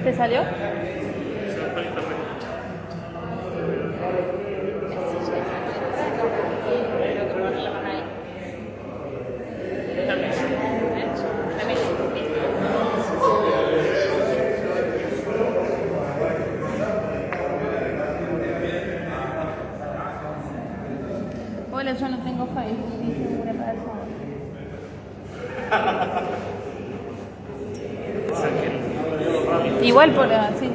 ¿Te salió? Hola, yo no tengo Facebook, dice una persona. Igual por así.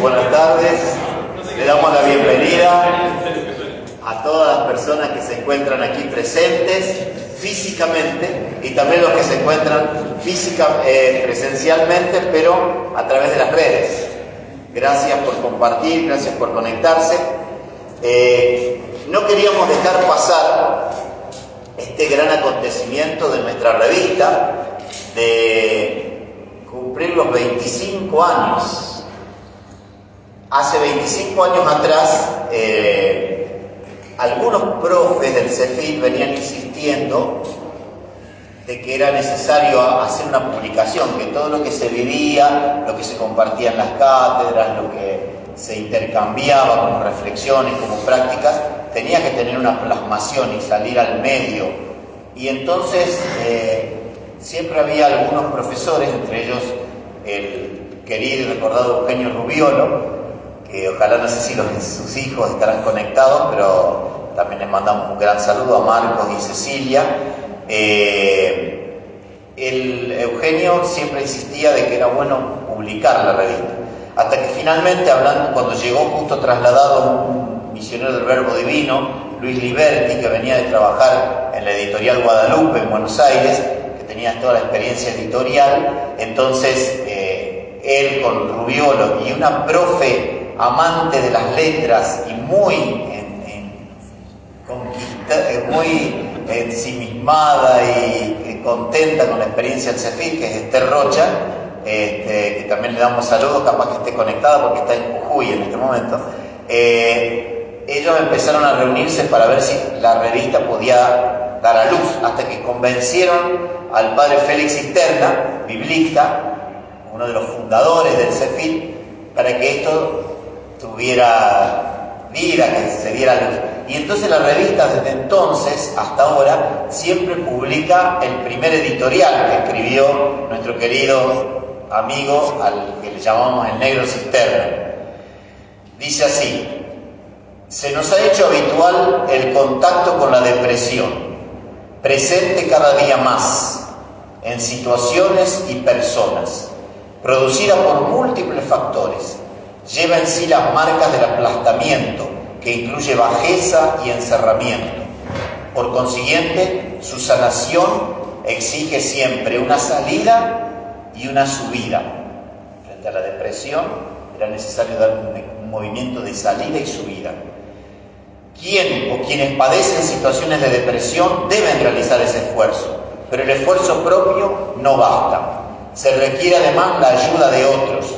Buenas tardes. Le damos la bienvenida a todas las personas que se encuentran aquí presentes físicamente y también los que se encuentran presencialmente, pero a través de las redes. Gracias por compartir, gracias por conectarse. No queríamos dejar pasar este gran acontecimiento de nuestra revista, de cumplir los 25 años. Hace 25 años atrás, algunos profes del CEFIT venían insistiendo de que era necesario hacer una publicación, que todo lo que se vivía, lo que se compartía en las cátedras, lo que se intercambiaba como reflexiones, como prácticas, tenía que tener una plasmación y salir al medio. Y entonces siempre había algunos profesores, entre ellos el querido y recordado Eugenio Rubiolo, que ojalá, no sé si sus hijos estarán conectados, pero también les mandamos un gran saludo a Marcos y Cecilia. El Eugenio siempre insistía de que era bueno publicar la revista, hasta que finalmente, cuando llegó justo trasladado un misionero del Verbo Divino, Luis Liberti, que venía de trabajar en la editorial Guadalupe en Buenos Aires, que tenía toda la experiencia editorial, entonces él con Rubiolo y una profe amante de las letras y muy ensimismada y contenta con la experiencia del CEFIT, que es Esther Rocha, que también le damos saludos, capaz que esté conectada porque está en Jujuy en este momento. Ellos empezaron a reunirse para ver si la revista podía dar a luz, hasta que convencieron al padre Félix Cisterna, biblista, uno de los fundadores del CEFIT, para que esto tuviera vida, que se diera luz. Y entonces la revista, desde entonces hasta ahora, siempre publica el primer editorial que escribió nuestro querido amigo, al que le llamamos el Negro Cisterna. Dice así: se nos ha hecho habitual el contacto con la depresión, presente cada día más en situaciones y personas, producida por múltiples factores. Lleva en sí las marcas del aplastamiento, que incluye bajeza y encerramiento. Por consiguiente, su sanación exige siempre una salida y una subida. Frente a la depresión, era necesario dar un movimiento de salida y subida. Quien o quienes padecen situaciones de depresión deben realizar ese esfuerzo, pero el esfuerzo propio no basta. Se requiere además la ayuda de otros,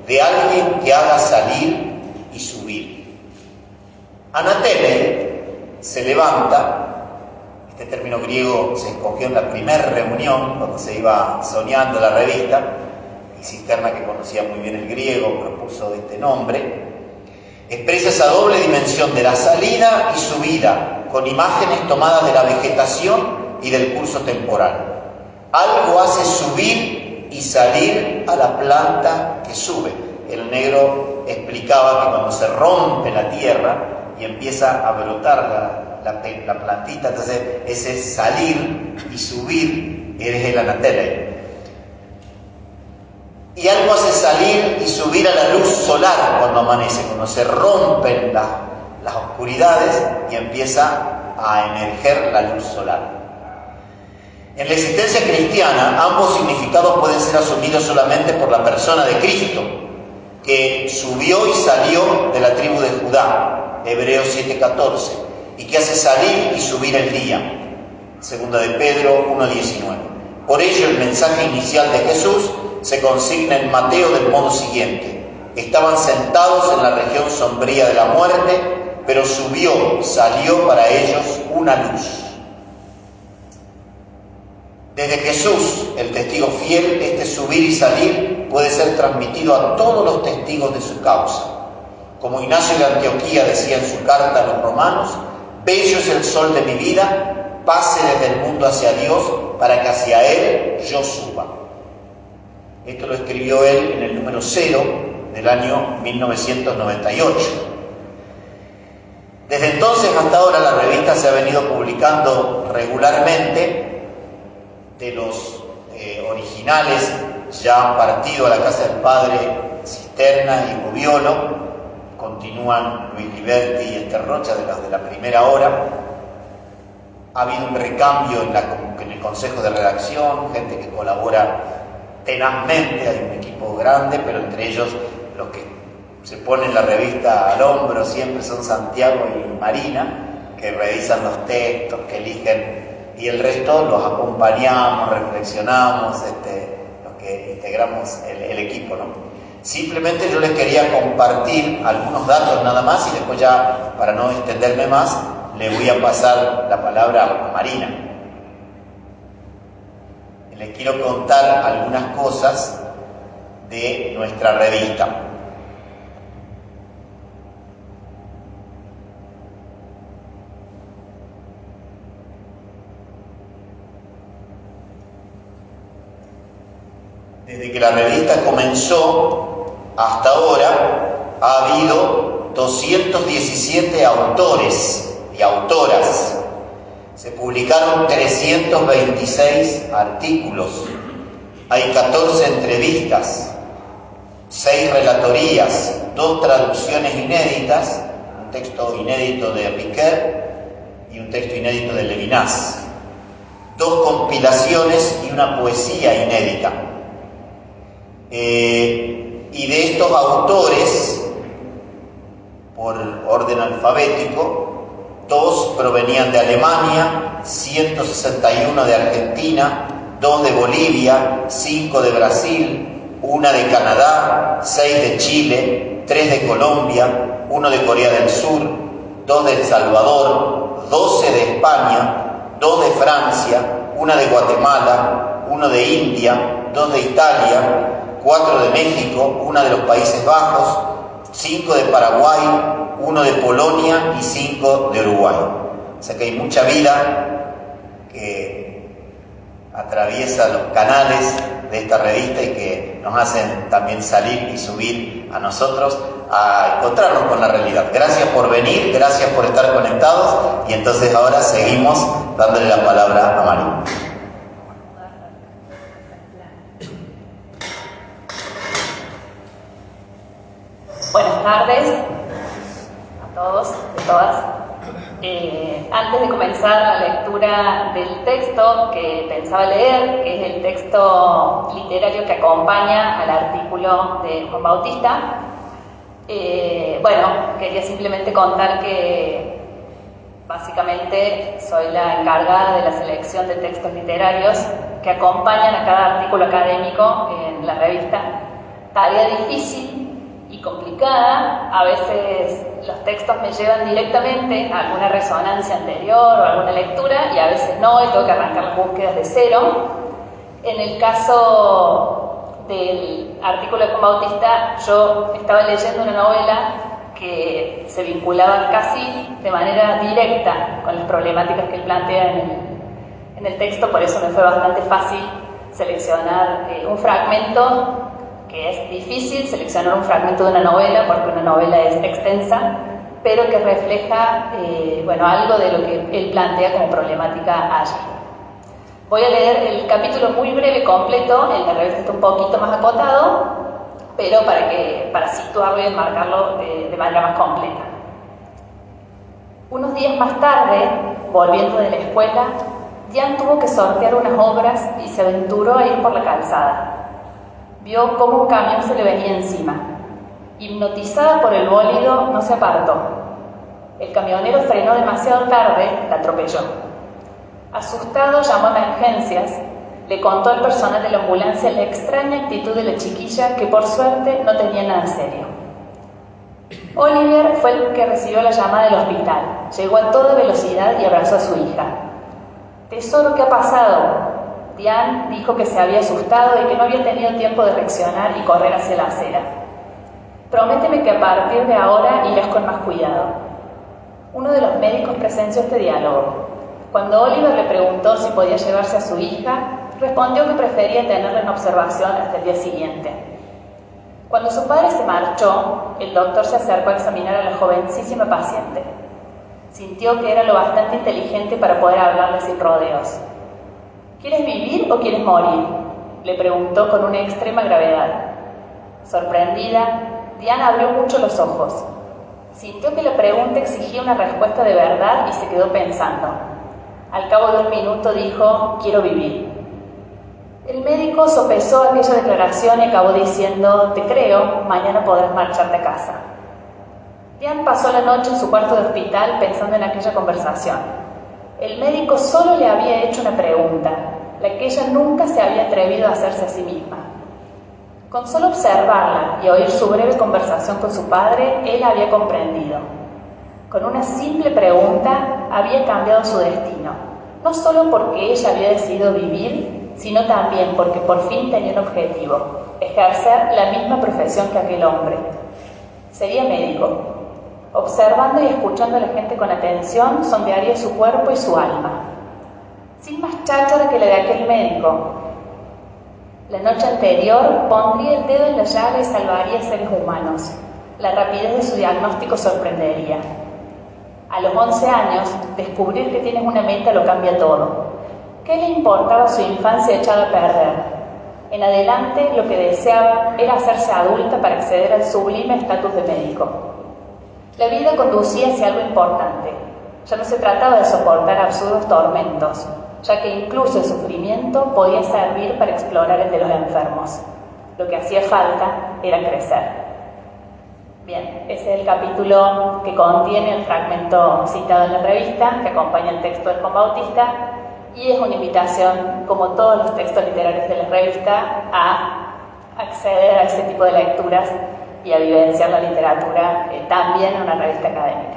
de alguien que haga salir y subir. Anatele se levanta. Este término griego se escogió en la primera reunión, cuando se iba soñando la revista, y Cisterna, que conocía muy bien el griego, propuso este nombre. Expresa esa doble dimensión de la salida y subida, con imágenes tomadas de la vegetación y del curso temporal. Algo hace subir y salir a la planta que sube. El negro explicaba que cuando se rompe la tierra y empieza a brotar la plantita, entonces ese salir y subir es el anatele. Y algo hace salir y subir a la luz solar cuando amanece, cuando se rompen las oscuridades y empieza a emerger la luz solar. En la existencia cristiana, ambos significados pueden ser asumidos solamente por la persona de Cristo, que subió y salió de la tribu de Judá, Hebreos 7:14, y que hace salir y subir el día, segunda de Pedro 1:19. Por ello, el mensaje inicial de Jesús se consigna en Mateo del modo siguiente: estaban sentados en la región sombría de la muerte, pero salió para ellos una luz. Desde Jesús, el testigo fiel, este subir y salir puede ser transmitido a todos los testigos de su causa. Como Ignacio de Antioquía decía en su carta a los romanos: bello es el sol de mi vida, pase desde el mundo hacia Dios, para que hacia Él yo suba. Esto lo escribió él en el número 0 del año 1998. Desde entonces hasta ahora la revista se ha venido publicando regularmente. De los originales ya han partido a la casa del padre Cisterna y Rubiolo, continúan Luis Liberti y Esther Rocha, de los de la primera hora. Ha habido un recambio en el consejo de redacción, gente que colabora tenazmente, hay un equipo grande, pero entre ellos los que se ponen la revista al hombro siempre son Santiago y Marina, que revisan los textos, que eligen, y el resto los acompañamos, reflexionamos, los que integramos el equipo, ¿no? Simplemente yo les quería compartir algunos datos nada más, y después ya, para no extenderme más, le voy a pasar la palabra a Marina. Les quiero contar algunas cosas de nuestra revista. Desde que la revista comenzó hasta ahora ha habido 217 autores y autoras. Se publicaron 326 artículos, hay 14 entrevistas, 6 relatorías, 2 traducciones inéditas, un texto inédito de Riquet y un texto inédito de Levinas, 2 compilaciones y una poesía inédita. Y de estos autores, por orden alfabético, 2 provenían de Alemania, 161 de Argentina, 2 de Bolivia, 5 de Brasil, 1 de Canadá, 6 de Chile, 3 de Colombia, 1 de Corea del Sur, 2 de El Salvador, 12 de España, 2 de Francia, 1 de Guatemala, 1 de India, 2 de Italia, 4 de México, 1 de los Países Bajos, 5 de Paraguay, 1 de Polonia y 5 de Uruguay. O sea que hay mucha vida que atraviesa los canales de esta revista y que nos hacen también salir y subir a nosotros a encontrarnos con la realidad. Gracias por venir, gracias por estar conectados, y entonces ahora seguimos dándole la palabra a María. Buenas tardes a todos y todas. Antes de comenzar la lectura del texto que pensaba leer, que es el texto literario que acompaña al artículo de Juan Bautista, quería simplemente contar que básicamente soy la encargada de la selección de textos literarios que acompañan a cada artículo académico en la revista. Tarea difícil, y complicada. A veces los textos me llevan directamente a alguna resonancia anterior o alguna lectura y a veces no, y tengo que arrancar las búsquedas de cero. En el caso del artículo de Juan Bautista, yo estaba leyendo una novela que se vinculaba casi de manera directa con las problemáticas que él plantea en el texto, por eso me fue bastante fácil seleccionar un fragmento, que es difícil seleccionar un fragmento de una novela porque una novela es extensa, pero que refleja algo de lo que él plantea como problemática allí. Voy a leer el capítulo muy breve completo, en la revista está un poquito más acotado, pero para situarlo y enmarcarlo de manera más completa. Unos días más tarde, volviendo de la escuela, Diane tuvo que sortear unas obras y se aventuró a ir por la calzada. Vio cómo un camión se le venía encima. Hipnotizada por el bólido, no se apartó. El camionero frenó demasiado tarde, la atropelló. Asustado, llamó a emergencias. Le contó al personal de la ambulancia la extraña actitud de la chiquilla, que por suerte no tenía nada serio. Oliver fue el que recibió la llamada del hospital. Llegó a toda velocidad y abrazó a su hija. «Tesoro, ¿qué ha pasado?». Diane dijo que se había asustado y que no había tenido tiempo de reaccionar y correr hacia la acera. «Prométeme que a partir de ahora irás con más cuidado». Uno de los médicos presenció este diálogo. Cuando Oliver le preguntó si podía llevarse a su hija, respondió que prefería tenerla en observación hasta el día siguiente. Cuando su padre se marchó, el doctor se acercó a examinar a la jovencísima paciente. Sintió que era lo bastante inteligente para poder hablarle sin rodeos. «¿Quieres vivir o quieres morir?», le preguntó con una extrema gravedad. Sorprendida, Diane abrió mucho los ojos. Sintió que la pregunta exigía una respuesta de verdad y se quedó pensando. Al cabo de un minuto dijo: «Quiero vivir». El médico sopesó aquella declaración y acabó diciendo: «Te creo, mañana podrás marcharte a casa». Diane pasó la noche en su cuarto de hospital pensando en aquella conversación. El médico solo le había hecho una pregunta, la que ella nunca se había atrevido a hacerse a sí misma. Con solo observarla y oír su breve conversación con su padre, él había comprendido. Con una simple pregunta había cambiado su destino, no solo porque ella había decidido vivir, sino también porque por fin tenía un objetivo: ejercer la misma profesión que aquel hombre. Sería médico. Observando y escuchando a la gente con atención, sondearía su cuerpo y su alma. Sin más cháchara que la de aquel médico. La noche anterior pondría el dedo en la llaga y salvaría seres humanos. La rapidez de su diagnóstico sorprendería. A los 11 años, descubrir que tienes una meta lo cambia todo. ¿Qué le importaba su infancia echada a perder? En adelante, lo que deseaba era hacerse adulta para acceder al sublime estatus de médico. La vida conducía hacia algo importante. Ya no se trataba de soportar absurdos tormentos, ya que incluso el sufrimiento podía servir para explorar el de los enfermos. Lo que hacía falta era crecer. Bien, ese es el capítulo que contiene el fragmento citado en la revista, que acompaña el texto de Juan Bautista, y es una invitación, como todos los textos literarios de la revista, a acceder a ese tipo de lecturas y a vivenciar la literatura también en una revista académica.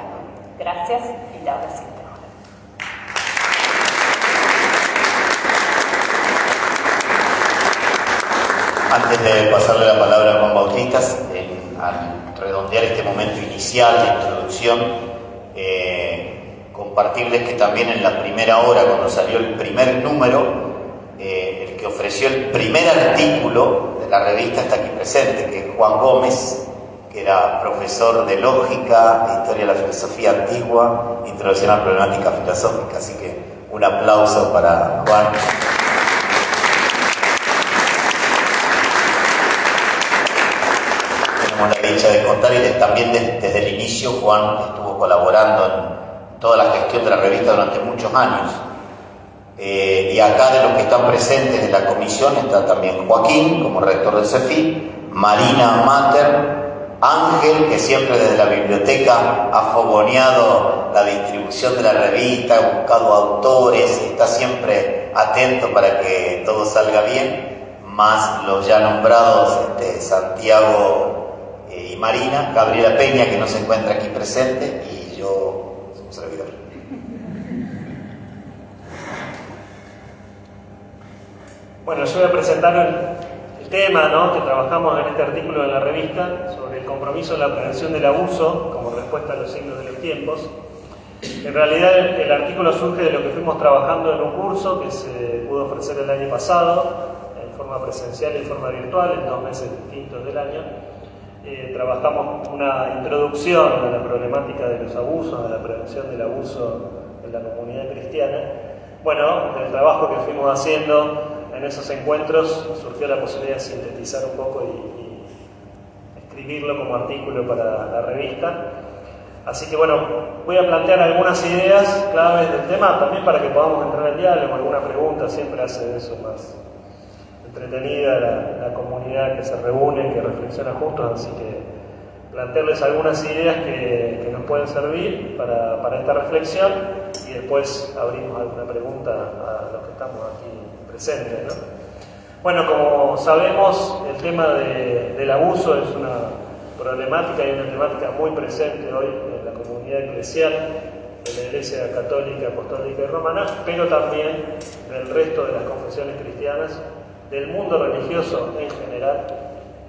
Gracias y ahora sí. Antes de pasarle la palabra a Juan Bautista, al redondear este momento inicial de introducción, compartirles que también en la primera hora, cuando salió el primer número, el que ofreció el primer artículo de la revista está aquí presente, que es Juan Gómez, que era profesor de lógica, historia de la filosofía antigua, introducción a la problemática filosófica. Así que un aplauso para Juan. Tenemos la dicha de contar y también desde el inicio Juan estuvo colaborando en toda la gestión de la revista durante muchos años. Y acá de los que están presentes de la comisión está también Joaquín como rector del CEFI, Marina Mater, Ángel, que siempre desde la biblioteca ha fogoneado la distribución de la revista, ha buscado autores y está siempre atento para que todo salga bien, más los ya nombrados Santiago y Marina, Gabriela Peña, que no se encuentra aquí presente, y yo, un servidor. Bueno, yo voy a presentar el tema, ¿no?, que trabajamos en este artículo de la revista sobre el compromiso de la prevención del abuso como respuesta a los signos de los tiempos. En realidad el artículo surge de lo que fuimos trabajando en un curso que se pudo ofrecer el año pasado en forma presencial y en forma virtual, en 2 meses distintos del año. Trabajamos una introducción a la problemática de los abusos, a la prevención del abuso en la comunidad cristiana. Bueno, del trabajo que fuimos haciendo en esos encuentros surgió la posibilidad de sintetizar un poco y escribirlo como artículo para la revista. Así que bueno, voy a plantear algunas ideas claves del tema, también para que podamos entrar en diálogo. Alguna pregunta siempre hace de eso más entretenida la comunidad que se reúne, que reflexiona juntos, así que plantearles algunas ideas que nos pueden servir para esta reflexión y después abrimos alguna pregunta a los que estamos aquí presentes, ¿no? Bueno, como sabemos, el tema del abuso es una problemática y una temática muy presente hoy en la comunidad eclesial de la Iglesia Católica, Apostólica y Romana, pero también del resto de las confesiones cristianas, del mundo religioso en general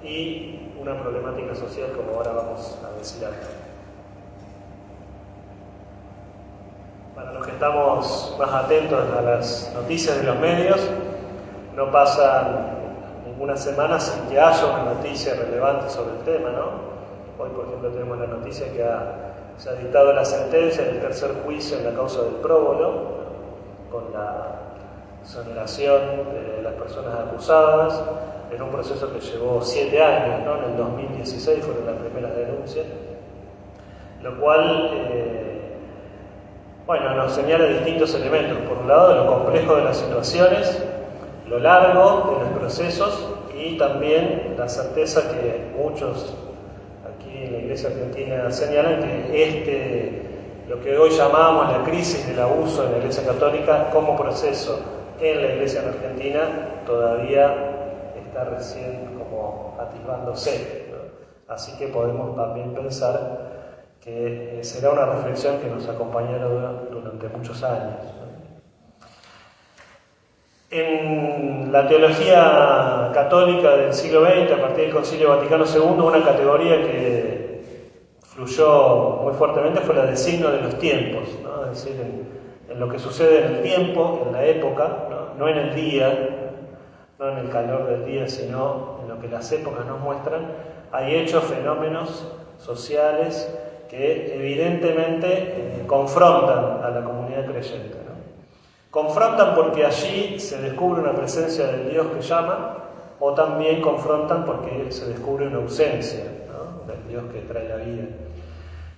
y una problemática social, como ahora vamos a decir algo. Para los que estamos más atentos a las noticias de los medios, no pasan ninguna semana sin que haya una noticia relevante sobre el tema, ¿no? Hoy, por ejemplo, tenemos la noticia que se ha dictado la sentencia del tercer juicio en la causa del próbolo, con la exoneración de las personas acusadas, en un proceso que llevó 7 años, ¿no? En el 2016 fueron las primeras denuncias, lo cual nos señala distintos elementos. Por un lado, lo complejo de las situaciones, lo largo de los procesos y también la certeza que muchos aquí en la Iglesia Argentina señalan que lo que hoy llamamos la crisis del abuso en la Iglesia Católica como proceso en la Iglesia en Argentina todavía está recién como atisbándose, ¿no? Así que podemos también pensar que será una reflexión que nos acompañará durante muchos años, ¿no? En la teología católica del siglo XX, a partir del Concilio Vaticano II, una categoría que fluyó muy fuertemente fue la del signo de los tiempos, ¿no? Es decir, en lo que sucede en el tiempo, en la época, no en el día, no en el calor del día, sino en lo que las épocas nos muestran, hay hechos, fenómenos sociales que evidentemente confrontan a la comunidad creyente, ¿no? Confrontan porque allí se descubre una presencia del Dios que llama, o también confrontan porque se descubre una ausencia, ¿no?, del Dios que trae la vida.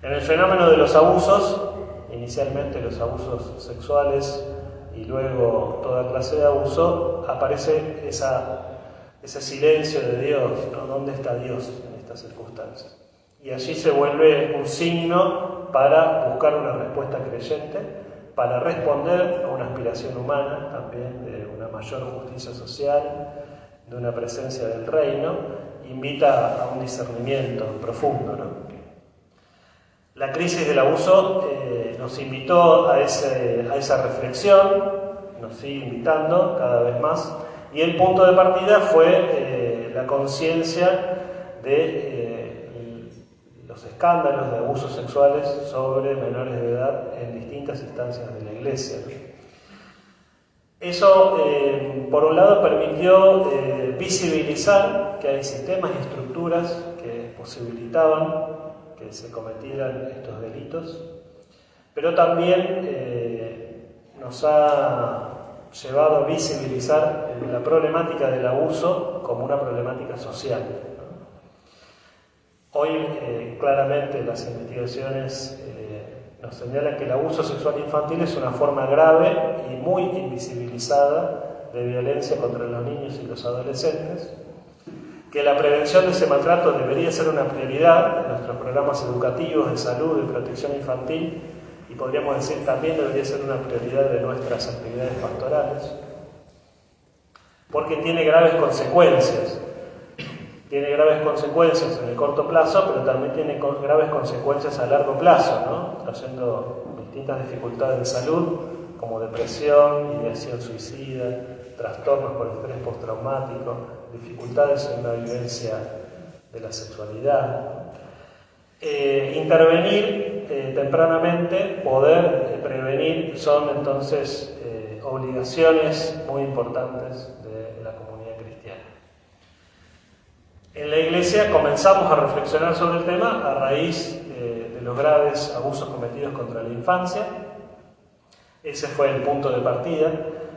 En el fenómeno de los abusos, inicialmente los abusos sexuales y luego toda clase de abuso, aparece ese silencio de Dios, ¿no? ¿Dónde está Dios en estas circunstancias? Y allí se vuelve un signo para buscar una respuesta creyente, para responder a una aspiración humana también de una mayor justicia social, de una presencia del reino, invita a un discernimiento profundo, ¿no? La crisis del abuso nos invitó a esa reflexión, nos sigue invitando cada vez más, y el punto de partida fue la conciencia de los escándalos de abusos sexuales sobre menores de edad en distintas instancias de la Iglesia. Eso, por un lado, permitió visibilizar que hay sistemas y estructuras que posibilitaban que se cometieran estos delitos, pero también nos ha llevado a visibilizar la problemática del abuso como una problemática social, ¿no? Hoy, claramente, las investigaciones nos señalan que el abuso sexual infantil es una forma grave y muy invisibilizada de violencia contra los niños y los adolescentes, que la prevención de ese maltrato debería ser una prioridad en nuestros programas educativos de salud y protección infantil, y podríamos decir también debería ser una prioridad de nuestras actividades pastorales, porque tiene graves consecuencias. tiene graves consecuencias en el corto plazo, pero también tiene graves consecuencias a largo plazo, ¿no? Trayendo distintas dificultades de salud, como depresión, ideación suicida, trastornos por estrés postraumático, dificultades en la vivencia de la sexualidad. Intervenir tempranamente, poder prevenir, son entonces obligaciones muy importantes de la comunidad cristiana. En la Iglesia comenzamos a reflexionar sobre el tema a raíz de los graves abusos cometidos contra la infancia. Ese fue el punto de partida,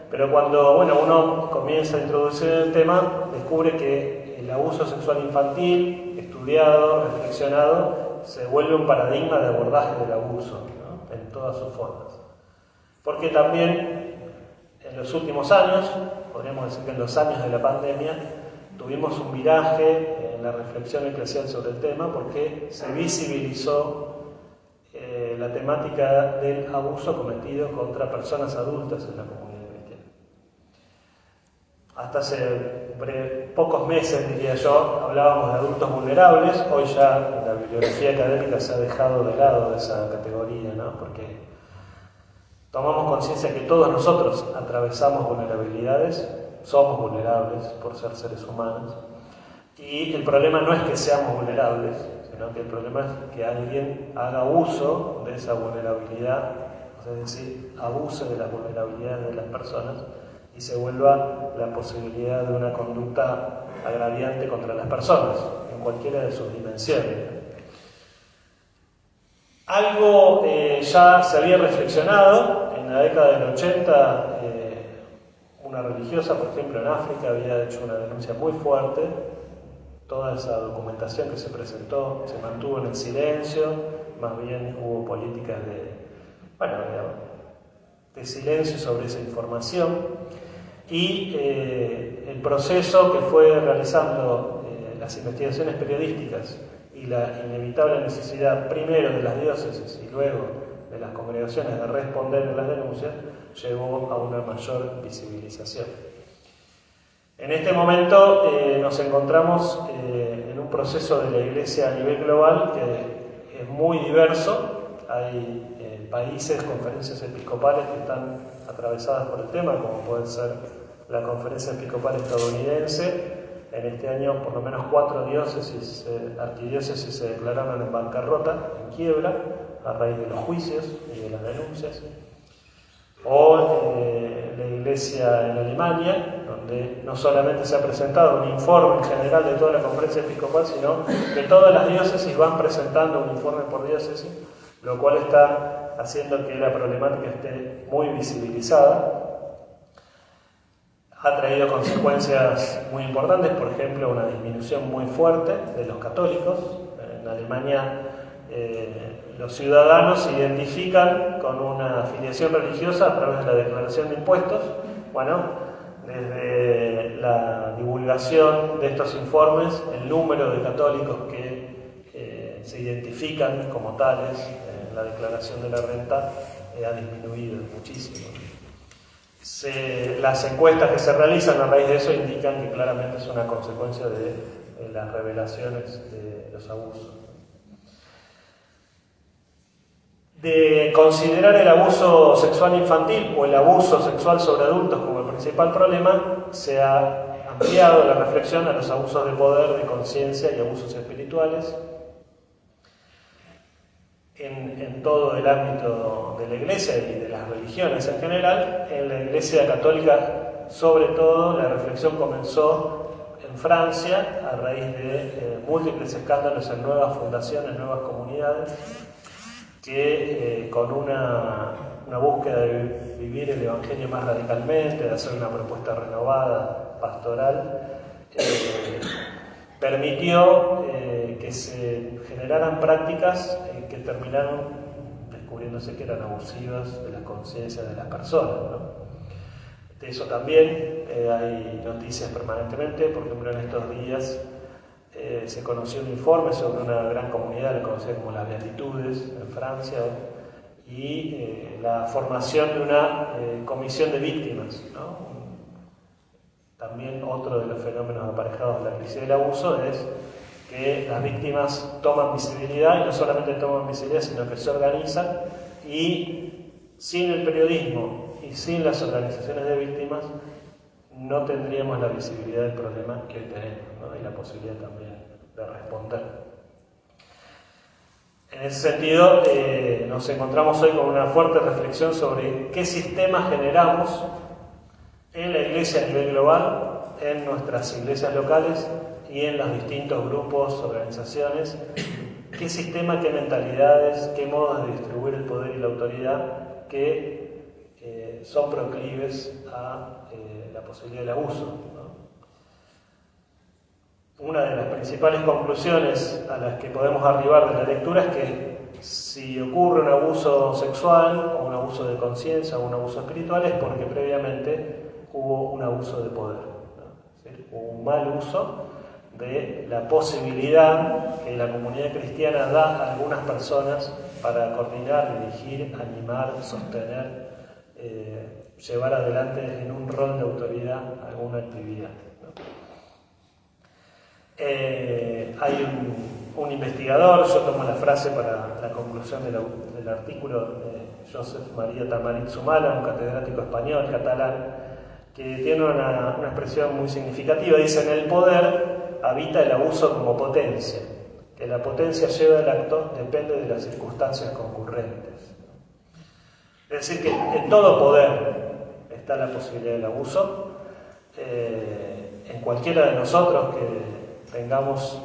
pero cuando uno comienza a introducir el tema, descubre que el abuso sexual infantil, estudiado, reflexionado, se vuelve un paradigma de abordaje del abuso, ¿no? En todas sus formas. Porque también en los últimos años, podríamos decir que en los años de la pandemia, tuvimos un viraje en la reflexión eclesial sobre el tema porque se visibilizó la temática del abuso cometido contra personas adultas en la comunidad cristiana. Hasta hace pocos meses, diría yo, hablábamos de adultos vulnerables. Hoy ya en la bibliografía académica se ha dejado de lado esa categoría, ¿no? Porque tomamos conciencia que todos nosotros atravesamos vulnerabilidades, somos vulnerables por ser seres humanos, y el problema no es que seamos vulnerables, sino que el problema es que alguien haga uso de esa vulnerabilidad, es decir, abuse de las vulnerabilidades de las personas y se vuelva la posibilidad de una conducta agraviante contra las personas, en cualquiera de sus dimensiones. Algo ya se había reflexionado en la década del 80, una religiosa, por ejemplo, en África había hecho una denuncia muy fuerte. Toda esa documentación que se presentó se mantuvo en el silencio, más bien hubo políticas de silencio sobre esa información, y el proceso que fue realizando las investigaciones periodísticas y la inevitable necesidad primero de las diócesis y luego de las congregaciones de responder en las denuncias llevó a una mayor visibilización. En este momento nos encontramos en un proceso de la Iglesia a nivel global que es muy diverso. Hay países, conferencias episcopales que están atravesadas por el tema, como puede ser la Conferencia Episcopal Estadounidense. En este año, por lo menos 4 diócesis, arquidiócesis se declararon en bancarrota, en quiebra, a raíz de los juicios y de las denuncias. O la Iglesia en Alemania, donde no solamente se ha presentado un informe general de toda la Conferencia Episcopal, sino que todas las diócesis van presentando un informe por diócesis, lo cual está haciendo que la problemática esté muy visibilizada. Ha traído consecuencias muy importantes, por ejemplo, una disminución muy fuerte de los católicos. En Alemania los ciudadanos se identifican con una afiliación religiosa a través de la declaración de impuestos. Desde la divulgación de estos informes, el número de católicos que se identifican como tales en la declaración de la renta ha disminuido muchísimo. Las encuestas que se realizan a raíz de eso indican que claramente es una consecuencia de las revelaciones de los abusos. De considerar el abuso sexual infantil o el abuso sexual sobre adultos como el principal problema, se ha ampliado la reflexión a los abusos de poder, de conciencia y abusos espirituales. En todo el ámbito de la Iglesia y de las religiones en general. En la Iglesia católica, sobre todo, la reflexión comenzó en Francia a raíz de múltiples escándalos en nuevas fundaciones, nuevas comunidades, que con una búsqueda de vivir el Evangelio más radicalmente, de hacer una propuesta renovada, pastoral, permitió que se generaran prácticas que terminaron descubriéndose que eran abusivas de la conciencia de las personas, ¿no? De eso también hay noticias permanentemente. Por ejemplo, en estos días se conoció un informe sobre una gran comunidad, la conocida como las Beatitudes, en Francia, y la formación de una comisión de víctimas, ¿no? también otro de los fenómenos aparejados de la crisis del abuso es que las víctimas toman visibilidad, y no solamente toman visibilidad, sino que se organizan, y sin el periodismo y sin las organizaciones de víctimas no tendríamos la visibilidad del problema que hoy tenemos, ¿no? Y la posibilidad también de responder. En ese sentido, nos encontramos hoy con una fuerte reflexión sobre qué sistemas generamos en la Iglesia a nivel global, en nuestras iglesias locales y en los distintos grupos, organizaciones. ¿Qué sistema, qué mentalidades, qué modos de distribuir el poder y la autoridad que son proclives a la posibilidad del abuso, ¿no? Una de las principales conclusiones a las que podemos arribar de la lectura es que si ocurre un abuso sexual o un abuso de conciencia o un abuso espiritual es porque previamente hubo un abuso de poder, ¿no? Es decir, hubo un mal uso de la posibilidad que la comunidad cristiana da a algunas personas para coordinar, dirigir, animar, sostener, llevar adelante en un rol de autoridad alguna actividad, ¿no? Hay un investigador, yo tomo la frase para la conclusión del artículo de Josep María Tamarit Zumala, un catedrático español, catalán, que tiene una expresión muy significativa. Dice: en el poder habita el abuso como potencia. Que la potencia lleve al acto depende de las circunstancias concurrentes. Es decir, que en todo poder está la posibilidad del abuso. En cualquiera de nosotros que tengamos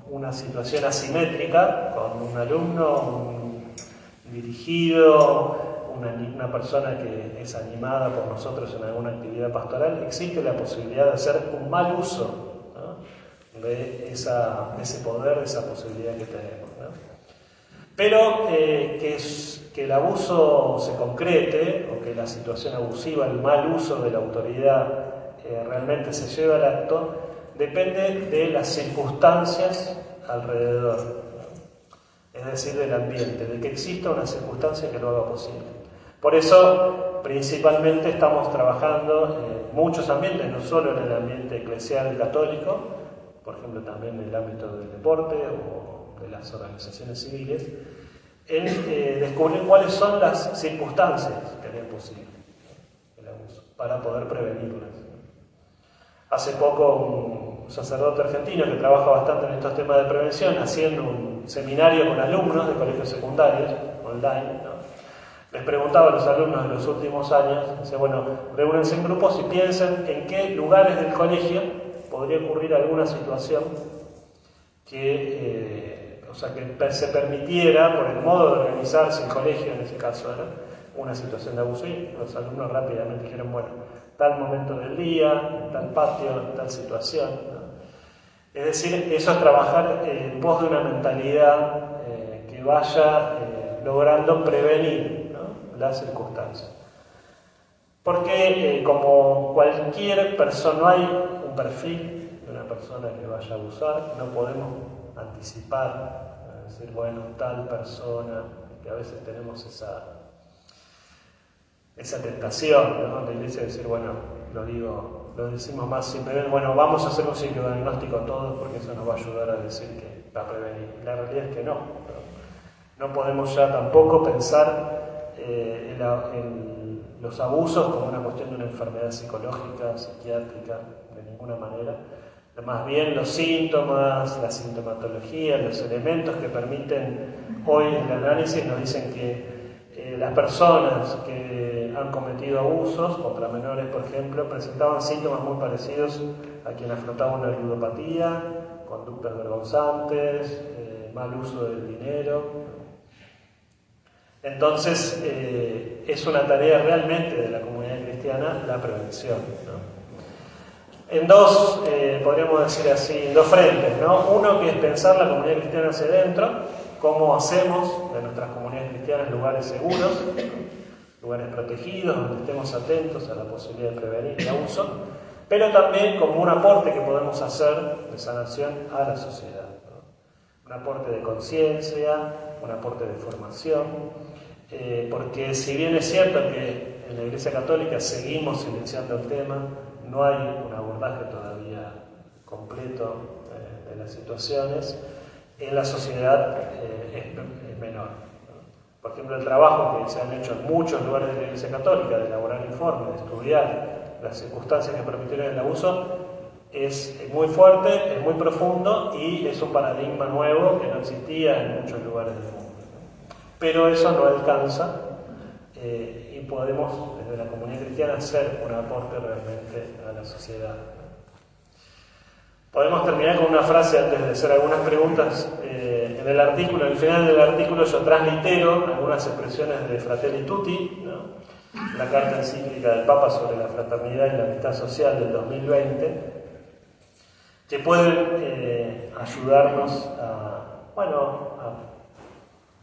una situación asimétrica con un alumno, un dirigido, una persona que es animada por nosotros en alguna actividad pastoral, existe la posibilidad de hacer un mal uso, ¿no? de ese poder, de esa posibilidad que tenemos, ¿no? Pero que el abuso se concrete, o que la situación abusiva, el mal uso de la autoridad realmente se lleve al acto, depende de las circunstancias alrededor, ¿no? Es decir, del ambiente, de que exista una circunstancia que lo haga posible. Por eso, principalmente estamos trabajando en muchos ambientes, no solo en el ambiente eclesial católico, por ejemplo también en el ámbito del deporte o de las organizaciones civiles, en descubrir cuáles son las circunstancias que harían posible el abuso, para poder prevenirlas. Hace poco un sacerdote argentino que trabaja bastante en estos temas de prevención, haciendo un seminario con alumnos de colegios secundarios, online, ¿no? Les preguntaba a los alumnos de los últimos años, dice, bueno, reúnense en grupos y piensen en qué lugares del colegio podría ocurrir alguna situación que se permitiera, por el modo de organizarse el colegio, en ese caso era una situación de abuso, y los alumnos rápidamente dijeron, bueno, tal momento del día, tal patio, tal situación, ¿no? Es decir, eso es trabajar en pos de una mentalidad que vaya logrando prevenir, ¿no?, las circunstancias. Porque como cualquier persona, no hay un perfil de una persona que vaya a abusar, no podemos anticipar, decir, bueno, tal persona, que a veces tenemos esa tentación, ¿no?, de la iglesia, de decir, bueno, lo decimos más simplemente, bueno, vamos a hacer un psicodiagnóstico todos porque eso nos va a ayudar a decir que va a prevenir. La realidad es que no podemos ya tampoco pensar en los abusos como una cuestión de una enfermedad psicológica, psiquiátrica, de ninguna manera. Más bien los síntomas, la sintomatología, los elementos que permiten hoy el análisis nos dicen que las personas que han cometido abusos contra menores, por ejemplo, presentaban síntomas muy parecidos a quienes afrontaban una ludopatía, conductas vergonzantes, mal uso del dinero. Entonces, es una tarea realmente de la comunidad cristiana la prevención, ¿no? En dos, podríamos decir así, en dos frentes, ¿no? Uno que es pensar la comunidad cristiana hacia adentro, cómo hacemos de nuestras comunidades cristianas lugares seguros, lugares protegidos, donde estemos atentos a la posibilidad de prevenir el abuso, pero también como un aporte que podemos hacer de sanación a la sociedad, ¿no? Un aporte de conciencia, un aporte de formación, porque si bien es cierto que en la Iglesia Católica seguimos silenciando el tema, no hay un abordaje todavía completo de las situaciones, en la sociedad es menor. Por ejemplo, el trabajo que se han hecho en muchos lugares de la Iglesia Católica, de elaborar informes, de estudiar las circunstancias que permitieron el abuso, es muy fuerte, es muy profundo y es un paradigma nuevo que no existía en muchos lugares del mundo. Pero eso no alcanza y podemos, desde la comunidad cristiana, hacer un aporte realmente a la sociedad. Podemos terminar con una frase antes de hacer algunas preguntas. En el artículo, en el final del artículo, yo translitero algunas expresiones de Fratelli Tutti, ¿no? La carta encíclica del Papa sobre la fraternidad y la amistad social del 2020, que pueden ayudarnos a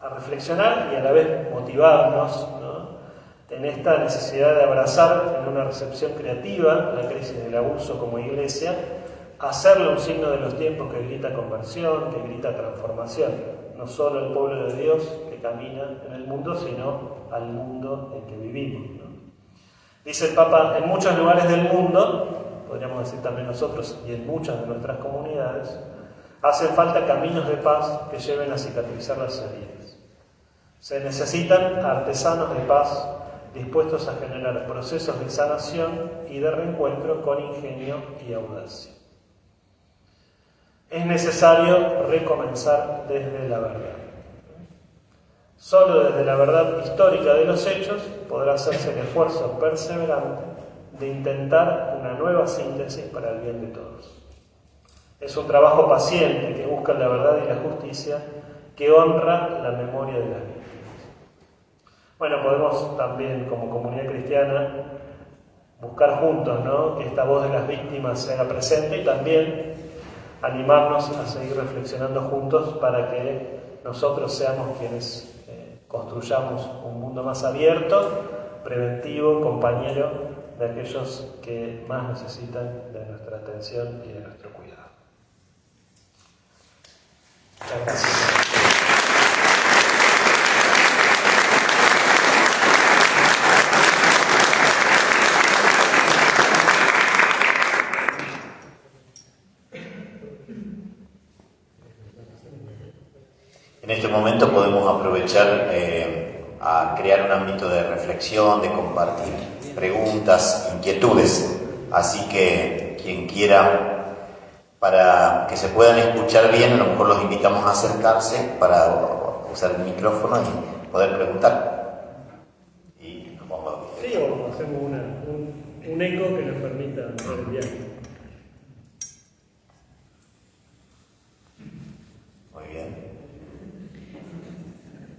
reflexionar y a la vez motivarnos, ¿no?, en esta necesidad de abrazar en una recepción creativa la crisis del abuso como Iglesia, hacerle un signo de los tiempos que grita conversión, que grita transformación, no solo el pueblo de Dios que camina en el mundo, sino al mundo en que vivimos, ¿no? Dice el Papa, en muchos lugares del mundo, podríamos decir también nosotros, y en muchas de nuestras comunidades, hacen falta caminos de paz que lleven a cicatrizar las heridas. Se necesitan artesanos de paz dispuestos a generar procesos de sanación y de reencuentro con ingenio y audacia. Es necesario recomenzar desde la verdad. Solo desde la verdad histórica de los hechos podrá hacerse el esfuerzo perseverante de intentar una nueva síntesis para el bien de todos. Es un trabajo paciente que busca la verdad y la justicia, que honra la memoria de las víctimas. Bueno, podemos también, como comunidad cristiana, buscar juntos, ¿no?, que esta voz de las víctimas sea presente y también animarnos a seguir reflexionando juntos para que nosotros seamos quienes construyamos un mundo más abierto, preventivo, compañero de aquellos que más necesitan de nuestra atención y de nuestro cuidado. Muchas gracias. En este momento podemos aprovechar a crear un ámbito de reflexión, de compartir preguntas, inquietudes. Así que quien quiera, para que se puedan escuchar bien, a lo mejor los invitamos a acercarse para usar el micrófono y poder preguntar. Y nos vamos a... Sí, o hacemos un eco que nos permita hacer el viaje. Muy bien.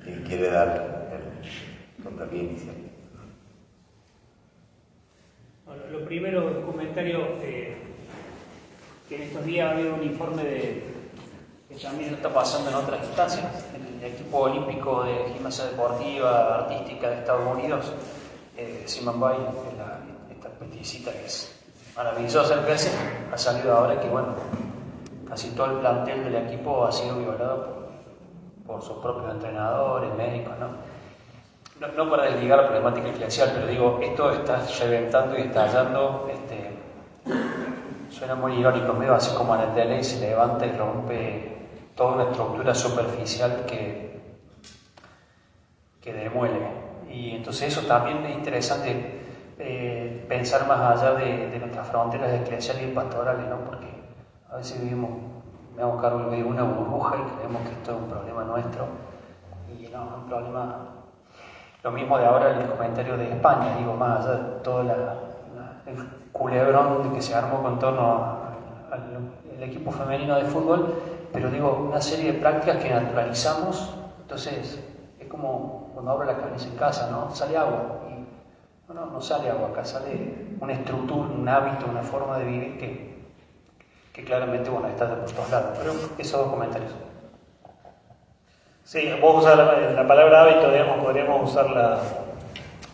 ¿Quién quiere dar el contrapié inicial? Bueno, lo primero, un comentario que en estos días ha habido un informe que también está pasando en otras instancias. El equipo olímpico de gimnasia deportiva artística de Estados Unidos, Simone Biles, esta peticita que es maravillosa el PC, ha salido ahora que, bueno, casi todo el plantel del equipo ha sido violado por sus propios entrenadores, médicos, ¿no? No para desligar la problemática eclesial, pero digo, esto está reventando y estallando, suena muy irónico, medio así como en el tele se levanta y rompe toda una estructura superficial que demuele. Y entonces eso también es interesante, pensar más allá de nuestras fronteras eclesiales y pastorales, ¿no? Porque a veces me hago cargo de una burbuja y creemos que esto es un problema nuestro, y no, es un problema. Lo mismo de ahora el comentario de España, digo, más allá de todo el culebrón que se armó con torno al equipo femenino de fútbol, pero digo, una serie de prácticas que naturalizamos. Entonces es como cuando abro la cabeza en casa, ¿no? Sale agua, y no sale agua, acá sale una estructura, un hábito, una forma de vivir que claramente, bueno, está de por todos lados. Pero esos dos comentarios. Sí, vos usar la palabra hábito, digamos, podríamos usar la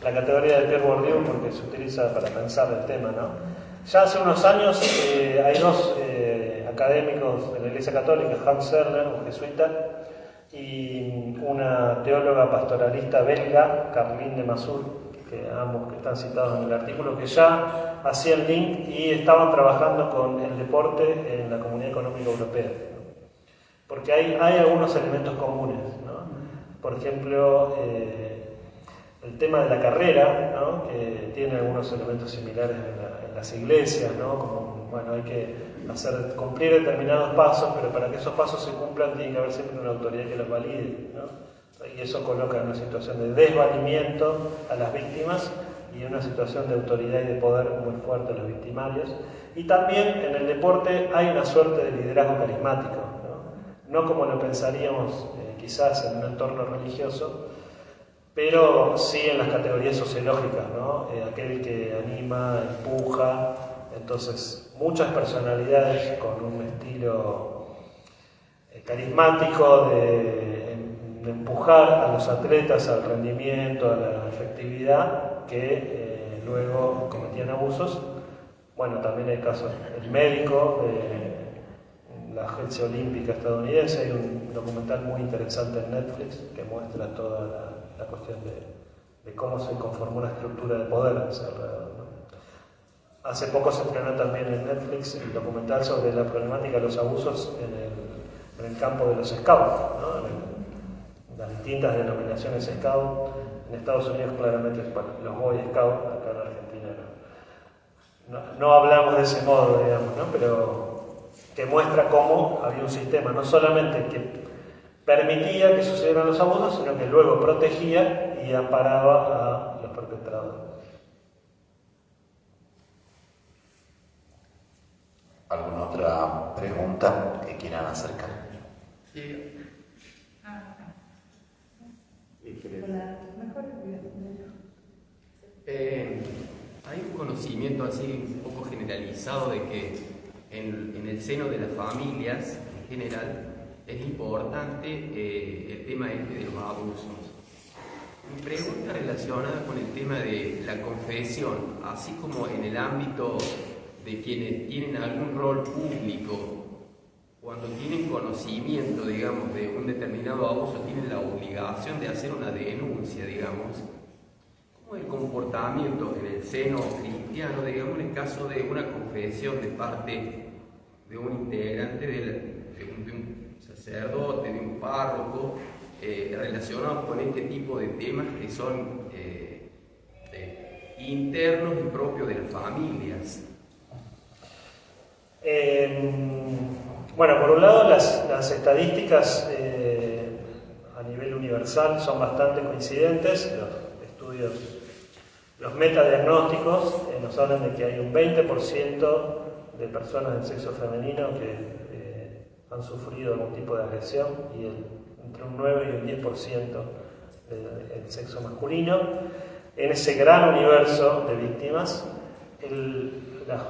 categoría de Pierre Bourdieu porque se utiliza para pensar el tema, ¿no? Ya hace unos años hay dos académicos de la Iglesia Católica, Hans Serler, un jesuita, y una teóloga pastoralista belga, Carline de Mazur, que ambos que están citados en el artículo, que ya hacían link y estaban trabajando con el deporte en la Comunidad Económica Europea, ¿no? Porque hay algunos elementos comunes, ¿no? Por ejemplo, el tema de la carrera, ¿no? Que tiene algunos elementos similares en las iglesias, ¿no? Como, bueno, hay que cumplir determinados pasos, pero para que esos pasos se cumplan tiene que haber siempre una autoridad que los valide, ¿no? Y eso coloca en una situación de desvalimiento a las víctimas y en una situación de autoridad y de poder muy fuerte a los victimarios. Y también en el deporte hay una suerte de liderazgo carismático, no como lo pensaríamos quizás en un entorno religioso, pero sí en las categorías sociológicas, ¿no? Aquel que anima, empuja. Entonces, muchas personalidades con un estilo carismático de empujar a los atletas al rendimiento, a la efectividad, que luego cometían abusos. Bueno, también hay casos, el médico de la agencia olímpica estadounidense, hay un documental muy interesante en Netflix que muestra toda la cuestión de cómo se conformó una estructura de poder alrededor, ¿no? Hace poco se estrenó también en Netflix el documental sobre la problemática de los abusos en el campo de los scouts, ¿no? Las distintas denominaciones scout. En Estados Unidos claramente, bueno, los Boy Scouts, acá en Argentina no hablamos de ese modo, digamos, ¿no? Pero que muestra cómo había un sistema no solamente que permitía que sucedieran los abusos, sino que luego protegía y amparaba a los perpetradores. ¿Alguna otra pregunta que quieran acercar? Sí. Hay un conocimiento así un poco generalizado de que en el seno de las familias en general es importante el tema de los abusos. Mi pregunta relacionada con el tema de la confesión, así como en el ámbito de quienes tienen algún rol público, cuando tienen conocimiento, digamos, de un determinado abuso, tienen la obligación de hacer una denuncia, digamos. ¿Cómo es el comportamiento en el seno cristiano, digamos, en el caso de una confesión de parte de un integrante de un sacerdote, de un párroco, relacionados con este tipo de temas que son internos y propios de las familias? Bueno, por un lado las estadísticas a nivel universal son bastante coincidentes. Los estudios, los metadiagnósticos nos hablan de que hay un 20% de personas del sexo femenino que han sufrido algún tipo de agresión y entre un 9 y un 10% del sexo masculino. En ese gran universo de víctimas,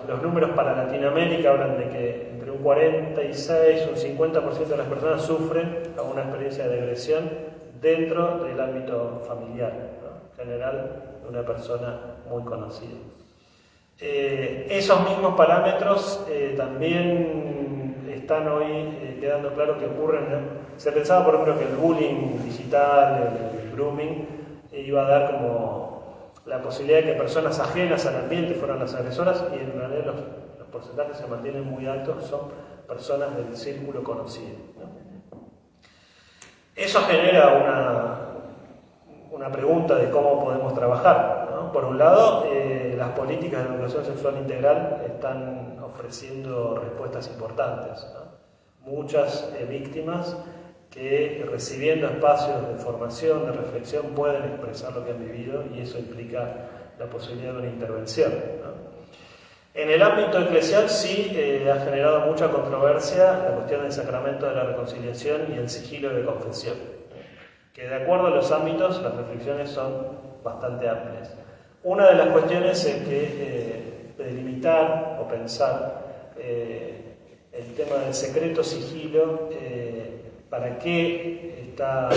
los números para Latinoamérica hablan de que entre un 46 y un 50% de las personas sufren alguna experiencia de agresión dentro del ámbito familiar, ¿no? En general de una persona muy conocida. Esos mismos parámetros también están hoy quedando claro que ocurren, ¿no? Se pensaba, por ejemplo, que el bullying digital, el grooming, iba a dar como la posibilidad de que personas ajenas al ambiente fueran las agresoras, y en realidad los porcentajes se mantienen muy altos, son personas del círculo conocido, ¿no? Eso genera una pregunta de cómo podemos trabajar, ¿no? Por un lado, las políticas de educación sexual integral están ofreciendo respuestas importantes, ¿no? Muchas víctimas que recibiendo espacios de formación, de reflexión, pueden expresar lo que han vivido, y eso implica la posibilidad de una intervención, ¿no? En el ámbito eclesial sí ha generado mucha controversia la cuestión del sacramento de la reconciliación y el sigilo de confesión, que de acuerdo a los ámbitos las reflexiones son bastante amplias. Una de las cuestiones es que delimitar o pensar el tema del secreto sigilo, para qué está,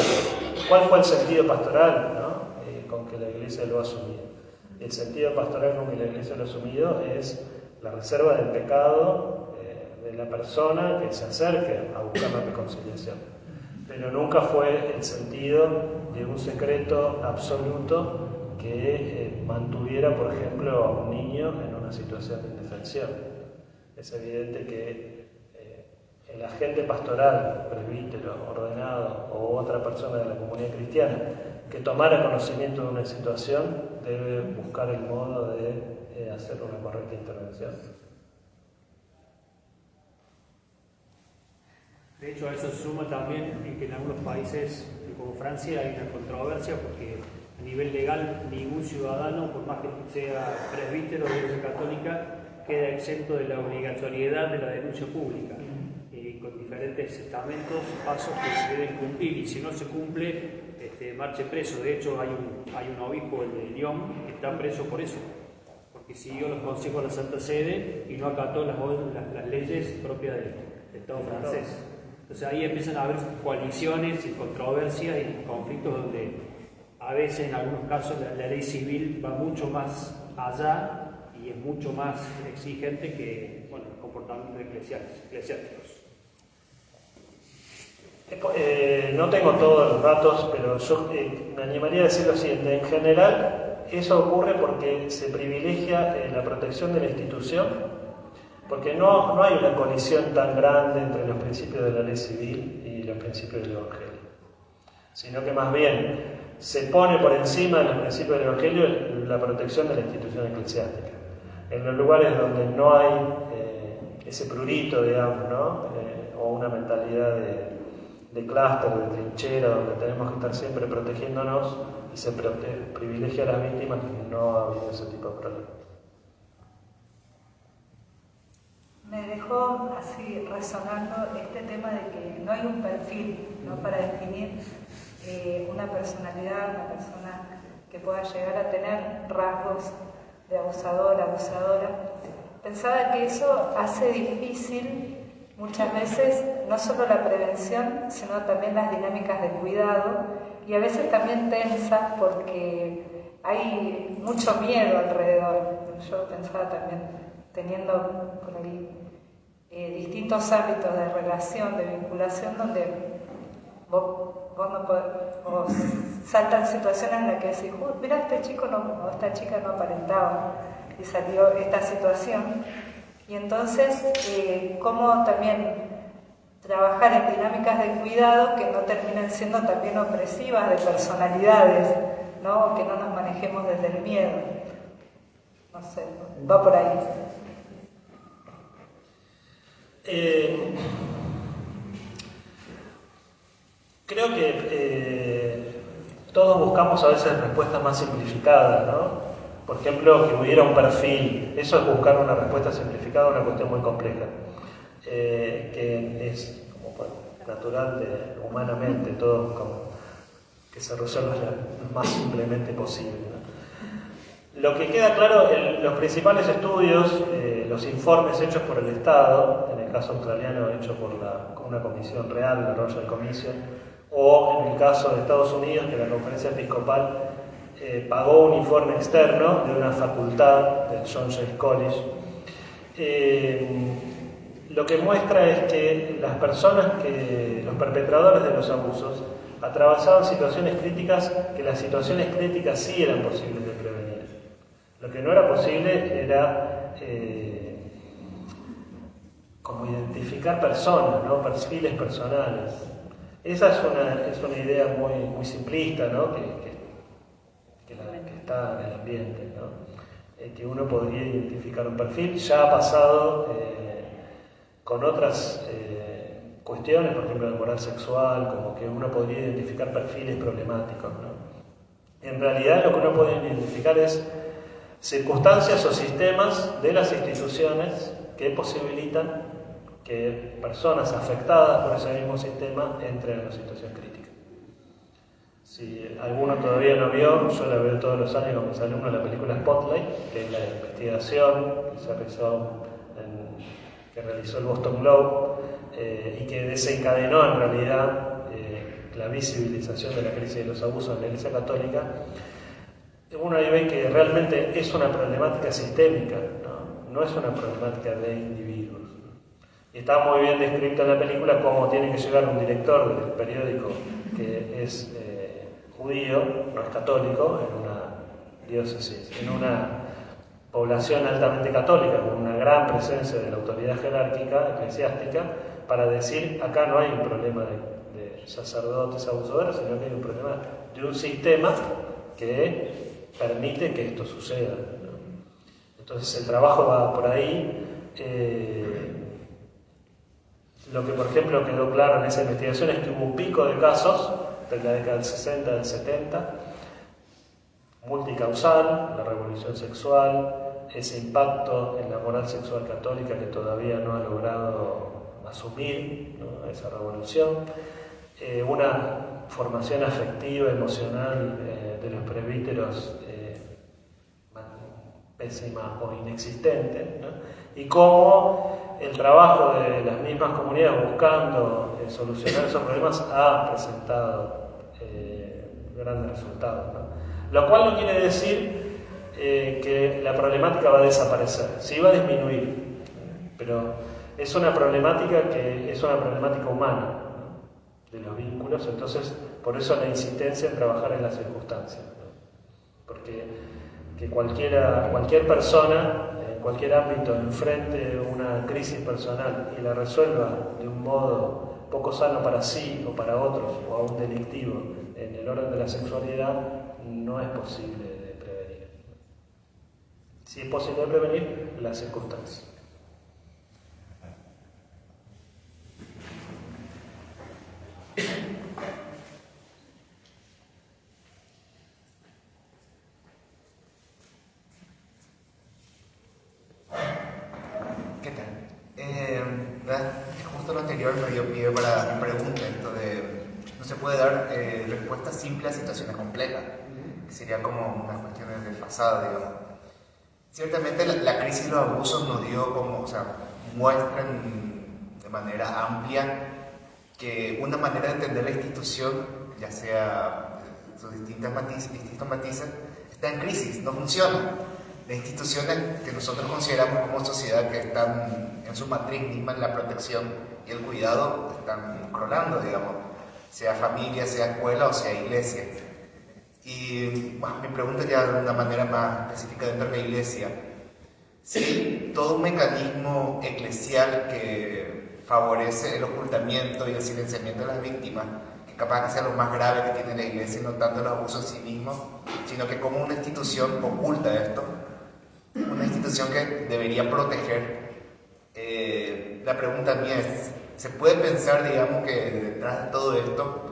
cuál fue el sentido pastoral, ¿no? Con que la Iglesia lo ha asumido. El sentido pastoral con que la Iglesia lo ha asumido es la reserva del pecado de la persona que se acerque a buscar la reconciliación, pero nunca fue el sentido de un secreto absoluto que mantuviera, por ejemplo, a un niño en una situación de indefensión. Es evidente que el agente pastoral, presbítero, ordenado o otra persona de la comunidad cristiana que tomara conocimiento de una situación debe buscar el modo de hacer una correcta intervención. De hecho, a eso se suma también en que en algunos países como Francia hay una controversia porque a nivel legal ningún ciudadano, por más que sea presbítero de la Iglesia Católica, queda exento de la obligatoriedad de la denuncia pública. Con diferentes estamentos, pasos que se deben cumplir, y si no se cumple, marche preso. De hecho, hay un obispo, el de Lyon, que está preso por eso, porque siguió los consejos de la Santa Sede y no acató las leyes propias del Estado francés. Entonces ahí empiezan a haber coaliciones y controversias y conflictos donde a veces, en algunos casos, la ley civil va mucho más allá y es mucho más exigente que los comportamientos eclesiásticos. No tengo todos los datos, pero yo me animaría a decir lo siguiente. En general, eso ocurre porque se privilegia la protección de la institución, porque no hay una colisión tan grande entre los principios de la ley civil y los principios del Evangelio, sino que más bien se pone por encima de los principios del Evangelio la protección de la institución eclesiástica. En los lugares donde no hay ese prurito, digamos, ¿no? O una mentalidad de clúster, de trinchera, donde tenemos que estar siempre protegiéndonos y se privilegia a las víctimas, no ha habido ese tipo de problemas. Me dejó así resonando este tema de que no hay un perfil, ¿no?, para definir una personalidad, una persona que pueda llegar a tener rasgos de abusador, abusadora. Pensaba que eso hace difícil muchas veces no solo la prevención, sino también las dinámicas de cuidado, y a veces también tensa porque hay mucho miedo alrededor. Yo pensaba también, teniendo por ahí distintos ámbitos de relación, de vinculación, donde vos no podés, o saltan situaciones en las que decís, mira, este chico o esta chica no aparentaba y salió esta situación. Y entonces, cómo también trabajar en dinámicas de cuidado que no terminen siendo también opresivas de personalidades, ¿no? Que no nos manejemos desde el miedo. No sé, va por ahí. Creo que todos buscamos a veces respuestas más simplificadas, ¿no? Por ejemplo, que hubiera un perfil. Eso es buscar una respuesta simplificada a una cuestión muy compleja, que es como natural humanamente, todo como que se resuelva lo más simplemente posible, ¿no? Lo que queda claro, los principales estudios, los informes hechos por el Estado, en el caso australiano hecho por una comisión real, la Royal Commission, o en el caso de Estados Unidos, que la Conferencia Episcopal pagó un informe externo de una facultad del John Jay College, lo que muestra es que las personas, los perpetradores de los abusos, atravesaban situaciones críticas, que las situaciones críticas sí eran posibles de prevenir. Lo que no era posible era como identificar personas, ¿no? Perfiles personales. Esa es una idea muy simplista, ¿no? que está en el ambiente, ¿no? Que uno podría identificar un perfil. Ya ha pasado con otras cuestiones, por ejemplo, de moral sexual, como que uno podría identificar perfiles problemáticos, ¿no? En realidad lo que uno puede identificar es circunstancias o sistemas de las instituciones que posibilitan que personas afectadas por ese mismo sistema entren en una situación crítica. Si alguno todavía no vio, yo la veo todos los años con mis alumnos, la película Spotlight, que es la investigación que realizó el Boston Globe y que desencadenó en realidad la visibilización de la crisis de los abusos en la Iglesia Católica. Uno ahí ve que realmente es una problemática sistémica, no es una problemática de individuos. Y está muy bien descrito en la película cómo tiene que llegar un director del periódico que es judío, no es católico, en una diócesis, en una población altamente católica, con una gran presencia de la autoridad jerárquica eclesiástica, para decir acá no hay un problema de sacerdotes abusadores, sino que hay un problema de un sistema que permite que esto suceda, ¿no? Entonces el trabajo va por ahí. Lo que por ejemplo quedó claro en esa investigación es que hubo un pico de casos de la década del 60, del 70, multicausal, la revolución sexual, ese impacto en la moral sexual católica que todavía no ha logrado asumir, ¿no?, esa revolución, una formación afectiva, emocional de los presbíteros pésima o inexistente, ¿no?, y cómo el trabajo de las mismas comunidades buscando solucionar esos problemas ha presentado grandes resultados, ¿no? Lo cual no quiere decir que la problemática va a desaparecer, sí va a disminuir, pero es una problemática que es una problemática humana, ¿no?, de los vínculos. Entonces por eso la insistencia en trabajar en las circunstancias, ¿no?, porque que cualquier persona en cualquier ámbito enfrente una crisis personal y la resuelva de un modo poco sano para sí o para otros, o a un delictivo en el orden de la sexualidad, no es posible de prevenir. Sí es posible de prevenir las circunstancias. ¿Qué tal? Justo lo anterior me dio pie para mi pregunta, esto de no se puede dar respuesta simple a situaciones complejas, que sería como unas cuestiones desfasadas, digamos. Ciertamente la crisis y los abusos nos dio como, o sea, muestran de manera amplia que una manera de entender la institución, ya sea sus distintos matices, está en crisis, no funciona. Las instituciones que nosotros consideramos como sociedad que están en su matriz misma, en la protección y el cuidado, están cronando, digamos, sea familia, sea escuela o sea iglesia. Y bueno, mi pregunta ya de una manera más específica dentro de la iglesia: si todo un mecanismo eclesial que favorece el ocultamiento y el silenciamiento de las víctimas, que capaz que sea lo más grave que tiene la iglesia, y no tanto los abusos en sí mismos, sino que como una institución oculta esto, una institución que debería proteger, la pregunta mía es, ¿se puede pensar, digamos, que detrás de todo esto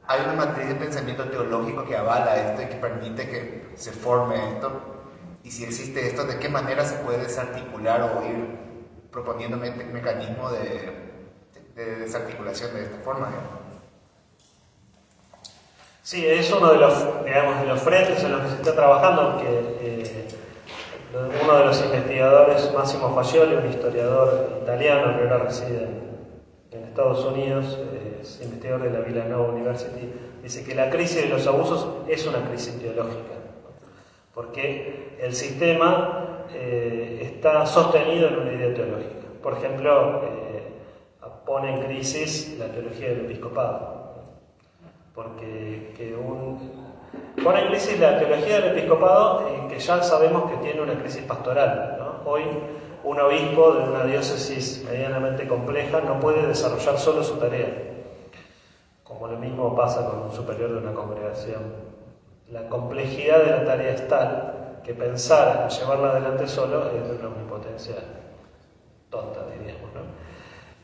hay una matriz de pensamiento teológico que avala esto y que permite que se forme esto? Y si existe esto, ¿de qué manera se puede desarticular o ir proponiendo mecanismos de desarticulación de esta forma, digamos? Sí, es uno de los, digamos, de los frentes en los que se está trabajando, que uno de los investigadores, Massimo Fascioli, un historiador italiano que ahora reside en Estados Unidos, es investigador de la Villanova University, dice que la crisis de los abusos es una crisis teológica, porque el sistema está sostenido en una idea teológica. Por ejemplo, pone en crisis la teología del episcopado, porque pone en crisis la teología del episcopado, que ya sabemos que tiene una crisis pastoral, ¿no? Hoy un obispo de una diócesis medianamente compleja no puede desarrollar solo su tarea, como lo mismo pasa con un superior de una congregación. La complejidad de la tarea es tal que pensar en llevarla adelante solo es de una omnipotencia tonta, diríamos, ¿no?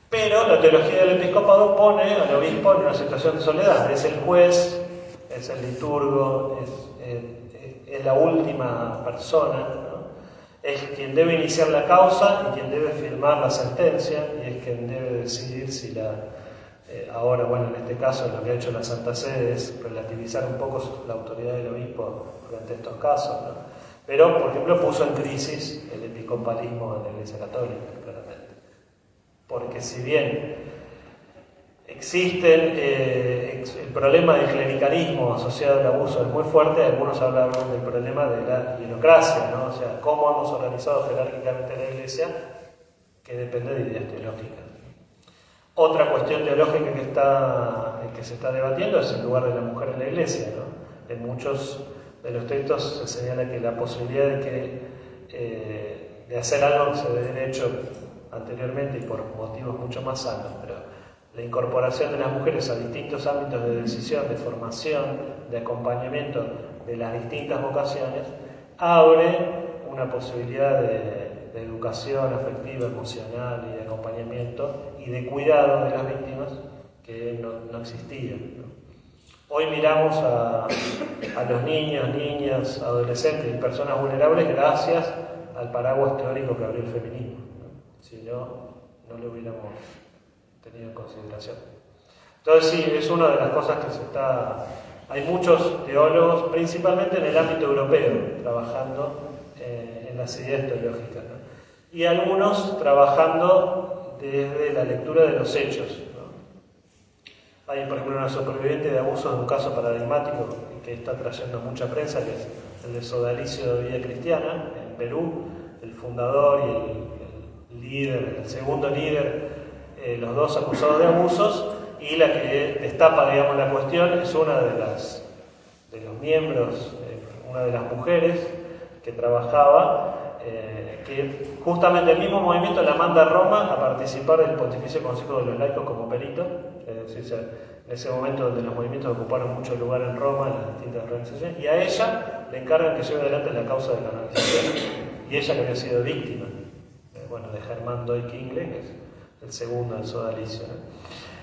Pero la teología del episcopado pone al obispo en una situación de soledad. Es el juez, es el liturgo, es la última persona, ¿no? Es quien debe iniciar la causa y quien debe firmar la sentencia, y es quien debe decidir si ahora, bueno, en este caso lo que ha hecho la Santa Sede es relativizar un poco la autoridad del obispo frente a estos casos, ¿no? Pero, por ejemplo, puso en crisis el episcopalismo de la Iglesia Católica, claramente. Porque si bien existen, el problema del clericalismo asociado al abuso es muy fuerte, algunos hablan del problema de la hierocracia, ¿no? O sea, cómo hemos organizado jerárquicamente la Iglesia, que depende de ideas teológicas. Otra cuestión teológica que se está debatiendo es el lugar de la mujer en la Iglesia, ¿no? En muchos los textos se señala que la posibilidad de hacer algo que se debe hecho anteriormente y por motivos mucho más sanos, pero la incorporación de las mujeres a distintos ámbitos de decisión, de formación, de acompañamiento de las distintas vocaciones, abre una posibilidad de educación afectiva, emocional y de acompañamiento y de cuidado de las víctimas que no existían, ¿no? Hoy miramos a los niños, niñas, adolescentes y personas vulnerables gracias al paraguas teórico que abrió el feminismo, ¿no? Si no lo hubiéramos tenido en consideración. Entonces sí, es una de las cosas que hay muchos teólogos, principalmente en el ámbito europeo, trabajando en las ideas teológicas, ¿no? Y algunos trabajando desde la lectura de los hechos, ¿no? Hay, por ejemplo, una superviviente de abusos de un caso paradigmático que está trayendo mucha prensa, que es el de Sodalicio de Vida Cristiana, en Perú, el fundador y el líder, el segundo líder, los dos acusados de abusos, y la que destapa, digamos, la cuestión es una de los miembros, una de las mujeres que trabajaba, que justamente el mismo movimiento la manda a Roma a participar del Pontificio Consejo de los Laicos como perito, es decir, en ese momento donde los movimientos ocuparon mucho lugar en Roma, en las distintas organizaciones, y a ella le encargan que lleve adelante la causa de la canonización, y ella que había sido víctima, de Germán Doy Kingle, que es el segundo del Sodalicio, ¿no?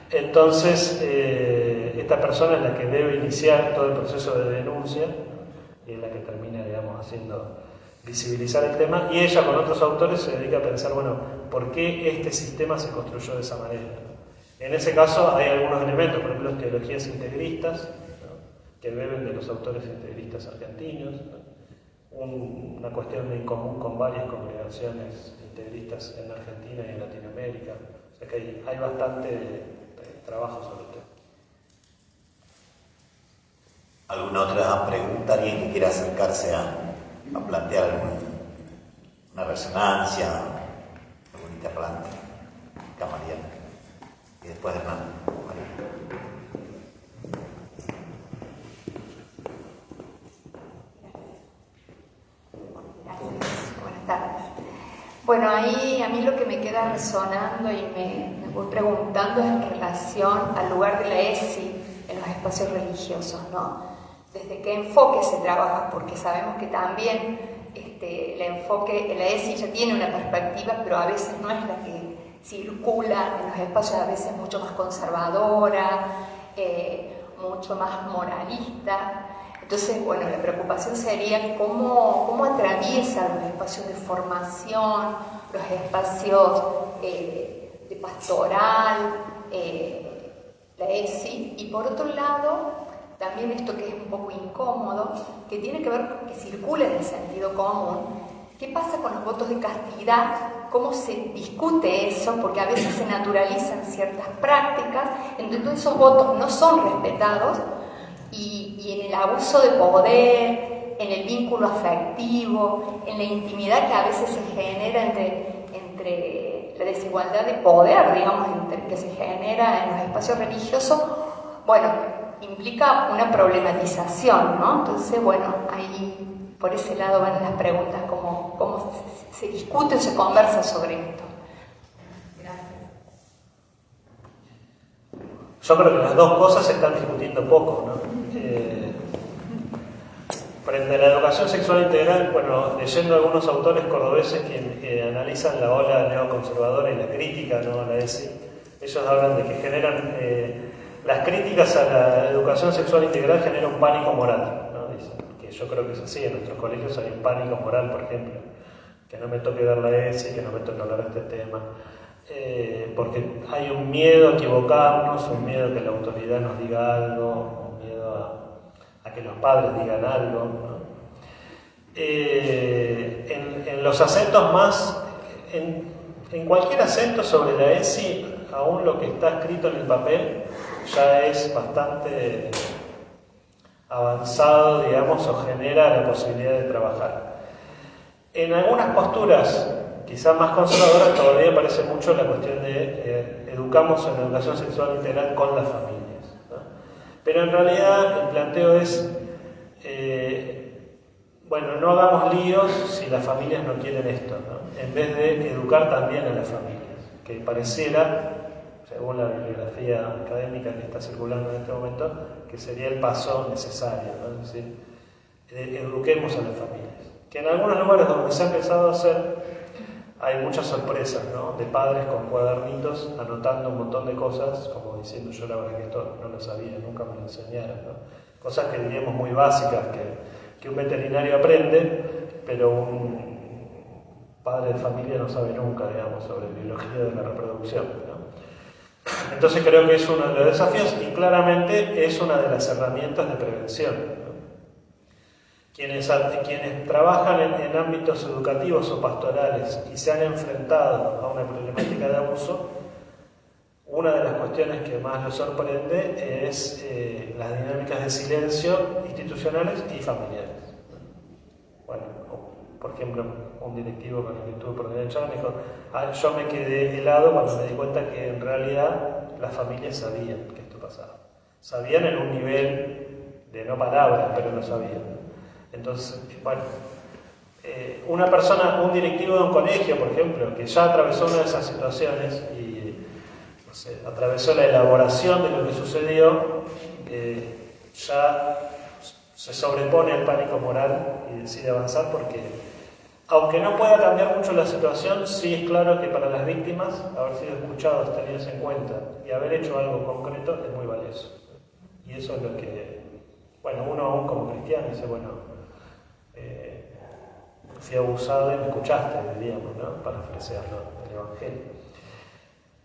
Entonces, esta persona es la que debe iniciar todo el proceso de denuncia y es la que termina, digamos, haciendo visibilizar el tema, y ella con otros autores se dedica a pensar, ¿por qué este sistema se construyó de esa manera? En ese caso hay algunos elementos, por ejemplo, teologías integristas, ¿no?, que beben de los autores integristas argentinos, ¿no?, una cuestión en común con varias congregaciones integristas en Argentina y en Latinoamérica, o sea que hay bastante trabajo sobre el tema. ¿Alguna otra pregunta? ¿Alguien que quiera acercarse a plantear una resonancia, algún interrogante? Camariana. Y después de Hernán. Buenas tardes. Bueno, ahí a mí lo que me queda resonando y me voy preguntando es en relación al lugar de la ESI en los espacios religiosos, ¿no? Desde qué enfoque se trabaja, porque sabemos que también el enfoque, la ESI ya tiene una perspectiva, pero a veces no es la que circula en los espacios, a veces mucho más conservadora, mucho más moralista. Entonces, la preocupación sería cómo atraviesa los espacios de formación, los espacios de pastoral, la ESI, y por otro lado, también esto que es un poco incómodo, que tiene que ver con que circula en el sentido común. ¿Qué pasa con los votos de castidad? ¿Cómo se discute eso? Porque a veces se naturalizan ciertas prácticas, entonces esos votos no son respetados, y en el abuso de poder, en el vínculo afectivo, en la intimidad que a veces se genera entre la desigualdad de poder, digamos, que se genera en los espacios religiosos, implica una problematización, ¿no? Entonces, ahí por ese lado van las preguntas, cómo se discute o se conversa sobre esto. Gracias. Yo creo que las dos cosas se están discutiendo poco, ¿no? Frente a la educación sexual integral, leyendo algunos autores cordobeses que analizan la ola neoconservadora y la crítica, ¿no?, a la ESI, ellos hablan de que generan, las críticas a la educación sexual integral generan un pánico moral, ¿no? Dicen que yo creo que es así, en nuestros colegios hay un pánico moral, por ejemplo, que no me toque dar la ESI, que no me toque hablar de este tema, porque hay un miedo a equivocarnos, un miedo a que la autoridad nos diga algo, un miedo a que los padres digan algo, ¿no? En los acentos más, en cualquier acento sobre la ESI, aún lo que está escrito en el papel ya es bastante avanzado, digamos, o genera la posibilidad de trabajar. En algunas posturas quizás más conservadoras todavía aparece mucho la cuestión de educamos en educación sexual integral con las familias, ¿no? Pero en realidad el planteo es bueno, no hagamos líos si las familias no quieren esto, ¿no? En vez de educar también a las familias, que pareciera, según la bibliografía académica que está circulando en este momento, que sería el paso necesario, ¿no? Es decir, eduquemos a las familias. Que en algunos lugares donde se ha empezado a hacer, hay muchas sorpresas, ¿no? De padres con cuadernitos anotando un montón de cosas, como diciendo yo la verdad que esto no lo sabía, nunca me lo enseñaron, ¿no? Cosas que diríamos muy básicas que un veterinario aprende, pero un padre de familia no sabe nunca, digamos, sobre biología de la reproducción, ¿no? Entonces creo que es uno de los desafíos y claramente es una de las herramientas de prevención, ¿no? Quienes trabajan en ámbitos educativos o pastorales y se han enfrentado a una problemática de abuso, una de las cuestiones que más los sorprende es las dinámicas de silencio institucionales y familiares. Bueno, por ejemplo, un directivo con el que estuve por derecho me dijo, yo me quedé helado cuando me di cuenta que en realidad las familias sabían que esto pasaba. Sabían en un nivel de no palabras, pero lo sabían. Entonces, bueno, una persona, un directivo de un colegio, por ejemplo, que ya atravesó una de esas situaciones y no sé, atravesó la elaboración de lo que sucedió, ya se sobrepone al pánico moral y decide avanzar porque, aunque no pueda cambiar mucho la situación, sí es claro que para las víctimas haber sido escuchados, tenidos en cuenta y haber hecho algo concreto es muy valioso. Y eso es lo que, bueno, uno aún como cristiano dice, bueno, fui abusado y me escuchaste, diríamos, ¿no? Para ofrecerlo el Evangelio.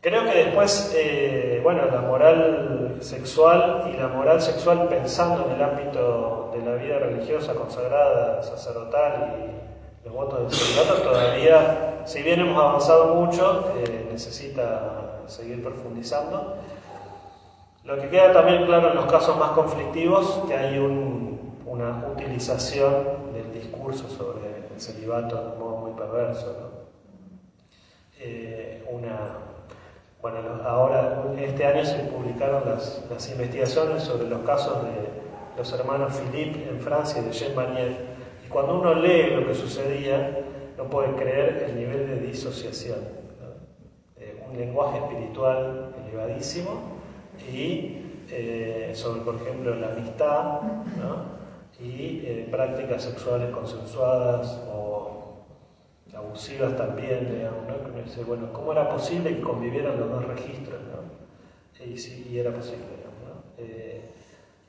Creo que después, bueno, la moral sexual y la moral sexual pensando en el ámbito de la vida religiosa, consagrada, sacerdotal y los votos del celibato, todavía, si bien hemos avanzado mucho, necesita seguir profundizando. Lo que queda también claro en los casos más conflictivos, que hay una utilización del discurso sobre el celibato de un modo muy perverso, ¿no? Bueno, ahora, este año se publicaron las investigaciones sobre los casos de los hermanos Philippe en Francia y de Jean Manier, y cuando uno lee lo que sucedía, no puede creer el nivel de disociación, ¿no? Un lenguaje espiritual elevadísimo y sobre, por ejemplo, la amistad, ¿no? Y prácticas sexuales consensuadas o abusivas también, digamos, ¿no? Que uno dice, bueno, ¿cómo era posible que convivieran los dos registros, ¿no? Y sí, era posible, digamos, ¿no?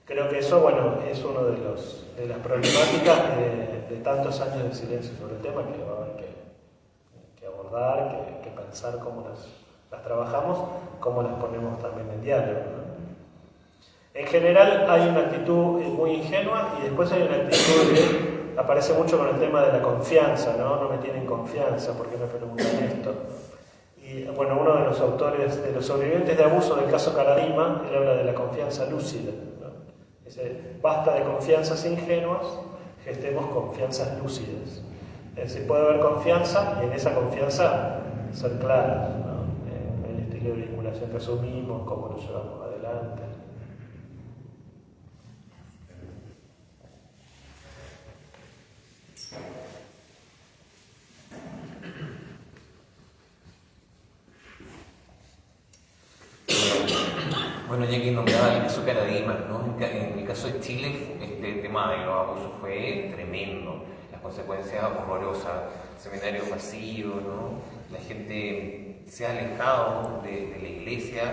Creo que eso, bueno, es uno de las problemáticas de tantos años de silencio sobre el tema que va a haber que abordar, que pensar cómo las trabajamos, cómo las ponemos también en diálogo, ¿no? En general hay una actitud muy ingenua y después hay una actitud que aparece mucho con el tema de la confianza, ¿no? No me tienen confianza, ¿por qué me preguntan esto? Y bueno, uno de los autores de los sobrevivientes de abuso del caso Caradima, él habla de la confianza lúcida, ¿no? Dice, basta de confianzas ingenuas, gestemos confianzas lúcidas. Es decir, puede haber confianza y en esa confianza ser claros, ¿no? En el estilo de vinculación que asumimos, cómo lo llevamos adelante. Bueno, ya que nombraba el caso Caradima, ¿no? En el caso de Chile, este tema de los abusos fue tremendo, las consecuencias horrorosas, seminarios vacíos, ¿no? La gente se ha alejado de la iglesia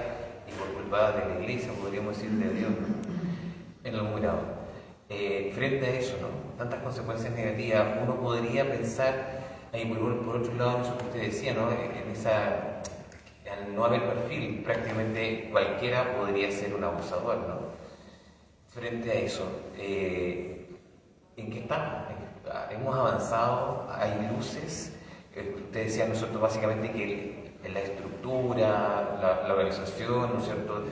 y por culpa de la iglesia, podríamos decir, de Dios, ¿no? En algún grado. Frente a eso, ¿no? Tantas consecuencias negativas, uno podría pensar, ahí por otro lado, eso que usted decía, ¿no? En esa... Al no haber perfil, prácticamente cualquiera podría ser un abusador, ¿no? Frente a eso, ¿en qué estamos? ¿Hemos avanzado? ¿Hay luces? Usted decía, nosotros básicamente que la estructura, la organización, ¿no es cierto?,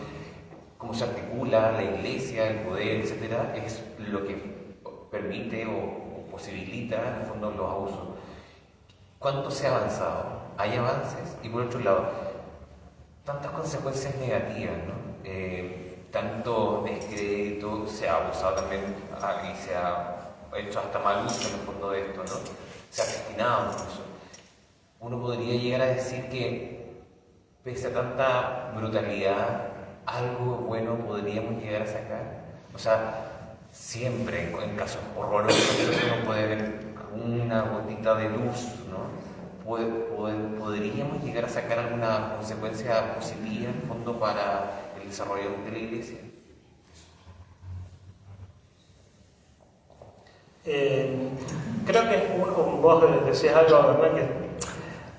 cómo se articula la iglesia, el poder, etcétera, es lo que permite o posibilita, en el fondo, los abusos. ¿Cuánto se ha avanzado? ¿Hay avances? Y por otro lado, tantas consecuencias negativas, ¿no? Tanto descrédito, se ha abusado también y se ha hecho hasta mal uso en el fondo de esto, ¿no? Se ha destinado incluso. Uno podría llegar a decir que, pese a tanta brutalidad, algo bueno podríamos llegar a sacar. O sea, siempre en casos horrorosos uno puede ver una gotita de luz, ¿no? ¿Podríamos llegar a sacar alguna consecuencia positiva en el fondo para el desarrollo de la Iglesia? Creo que vos decías algo, ¿verdad?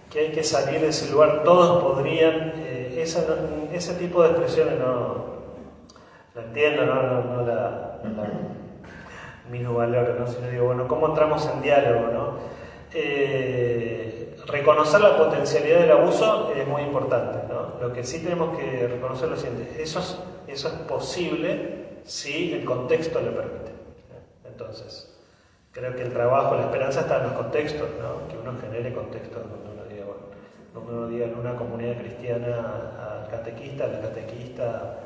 Que hay que salir de ese lugar. Todos podrían, ese tipo de expresiones no entiendo, no la minusvaloro, ¿no? Sino digo, bueno, ¿cómo entramos en diálogo, no? Reconocer la potencialidad del abuso es muy importante, ¿no? Lo que sí tenemos que reconocer es lo siguiente: eso es posible si el contexto lo permite. Entonces, creo que el trabajo, la esperanza está en los contextos, ¿no? Que uno genere contextos donde uno diga, bueno, donde uno diga en una comunidad cristiana al catequista, a la catequista,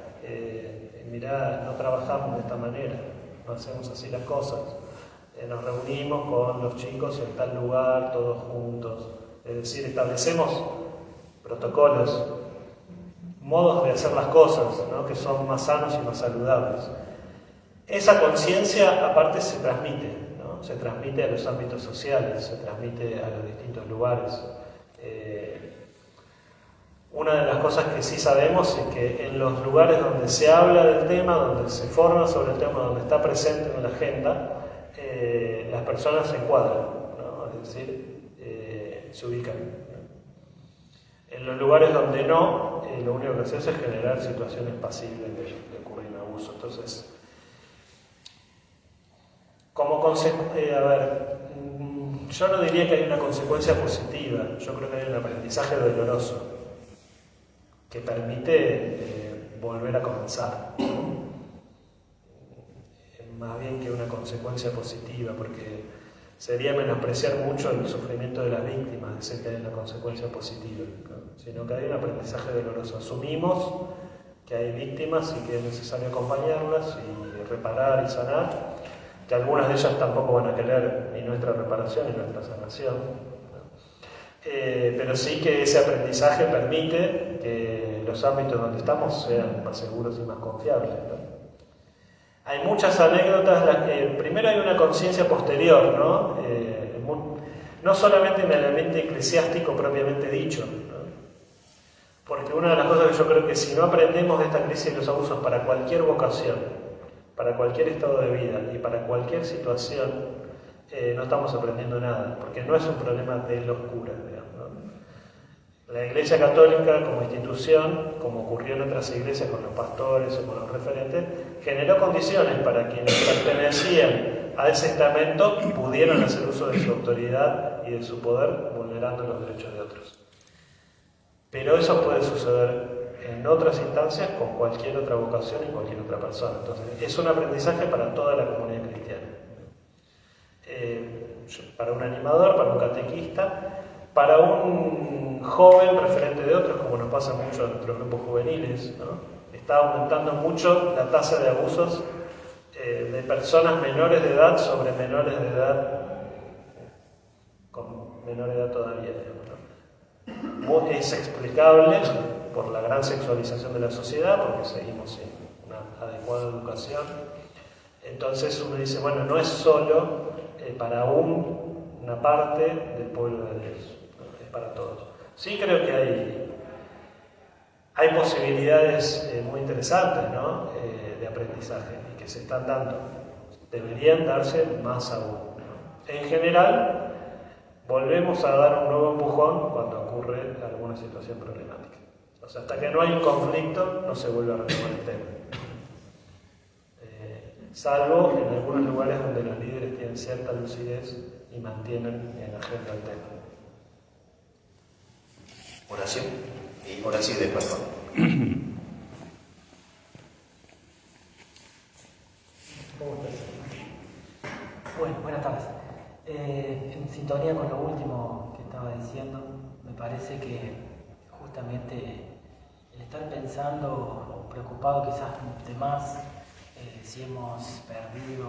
mirá, no trabajamos de esta manera, no hacemos así las cosas, nos reunimos con los chicos en tal lugar, todos juntos, es decir, establecemos protocolos, modos de hacer las cosas, ¿no? Que son más sanos y más saludables. Esa conciencia aparte se transmite, ¿no? Se transmite a los ámbitos sociales, se transmite a los distintos lugares. Una de las cosas que sí sabemos es que en los lugares donde se habla del tema, donde se forma sobre el tema, donde está presente en la agenda, las personas se encuadran, ¿no? Es decir, se ubican, ¿no? En los lugares donde no, lo único que hace es generar situaciones pasibles de ocurrir un abuso. Entonces, yo no diría que hay una consecuencia positiva, yo creo que hay un aprendizaje doloroso que permite volver a comenzar, más bien que una consecuencia positiva, porque sería menospreciar mucho el sufrimiento de las víctimas decir que hay una consecuencia positiva, ¿no? Sino que hay un aprendizaje doloroso. Asumimos que hay víctimas y que es necesario acompañarlas y reparar y sanar, que algunas de ellas tampoco van a querer ni nuestra reparación ni nuestra sanación, ¿no? Pero sí que ese aprendizaje permite que los ámbitos donde estamos sean más seguros y más confiables, ¿no? Hay muchas anécdotas, primero hay una conciencia posterior, ¿no? No solamente en el ambiente eclesiástico propiamente dicho, ¿no? Porque una de las cosas que yo creo que si no aprendemos de esta crisis de los abusos para cualquier vocación, para cualquier estado de vida y para cualquier situación, no estamos aprendiendo nada, porque no es un problema de los curas, digamos, ¿no? La Iglesia Católica como institución, como ocurrió en otras iglesias con los pastores o con los referentes, generó condiciones para quienes pertenecían a ese estamento pudieran hacer uso de su autoridad y de su poder vulnerando los derechos de otros. Pero eso puede suceder en otras instancias con cualquier otra vocación y cualquier otra persona. Entonces, es un aprendizaje para toda la comunidad cristiana. Para un animador, para un catequista, para un joven referente de otros, como nos pasa mucho en nuestros grupos juveniles, ¿no? Está aumentando mucho la tasa de abusos de personas menores de edad sobre menores de edad, con menor edad todavía, digamos, ¿no? Es explicable por la gran sexualización de la sociedad, porque seguimos sin una adecuada educación. Entonces uno dice, bueno, no es solo para una parte del pueblo de Dios, ¿no? Es para todos. Sí creo que hay posibilidades muy interesantes, ¿no? De aprendizaje y que se están dando. Deberían darse más aún, ¿no? En general, volvemos a dar un nuevo empujón cuando ocurre alguna situación problemática. O sea, hasta que no hay un conflicto, no se vuelve a retomar el tema. Salvo en algunos lugares donde los líderes tienen cierta lucidez y mantienen en la agenda el tema. Oración. Y oración de perdón. Bueno, buenas tardes. En sintonía con lo último que estaba diciendo, me parece que justamente el estar pensando o preocupado quizás de más si hemos perdido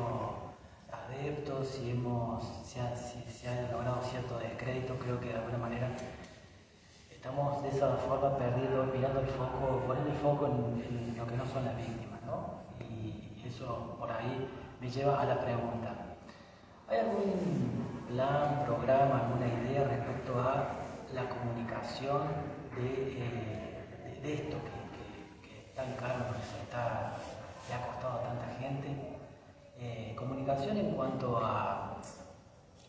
adeptos, si se ha logrado cierto descrédito, creo que de alguna manera estamos de esa forma poniendo el foco en lo que no son las víctimas, ¿no? Y eso por ahí me lleva a la pregunta. ¿Hay algún plan, programa, alguna idea respecto a la comunicación de esto que tan caro le ha costado a tanta gente? Comunicación en cuanto a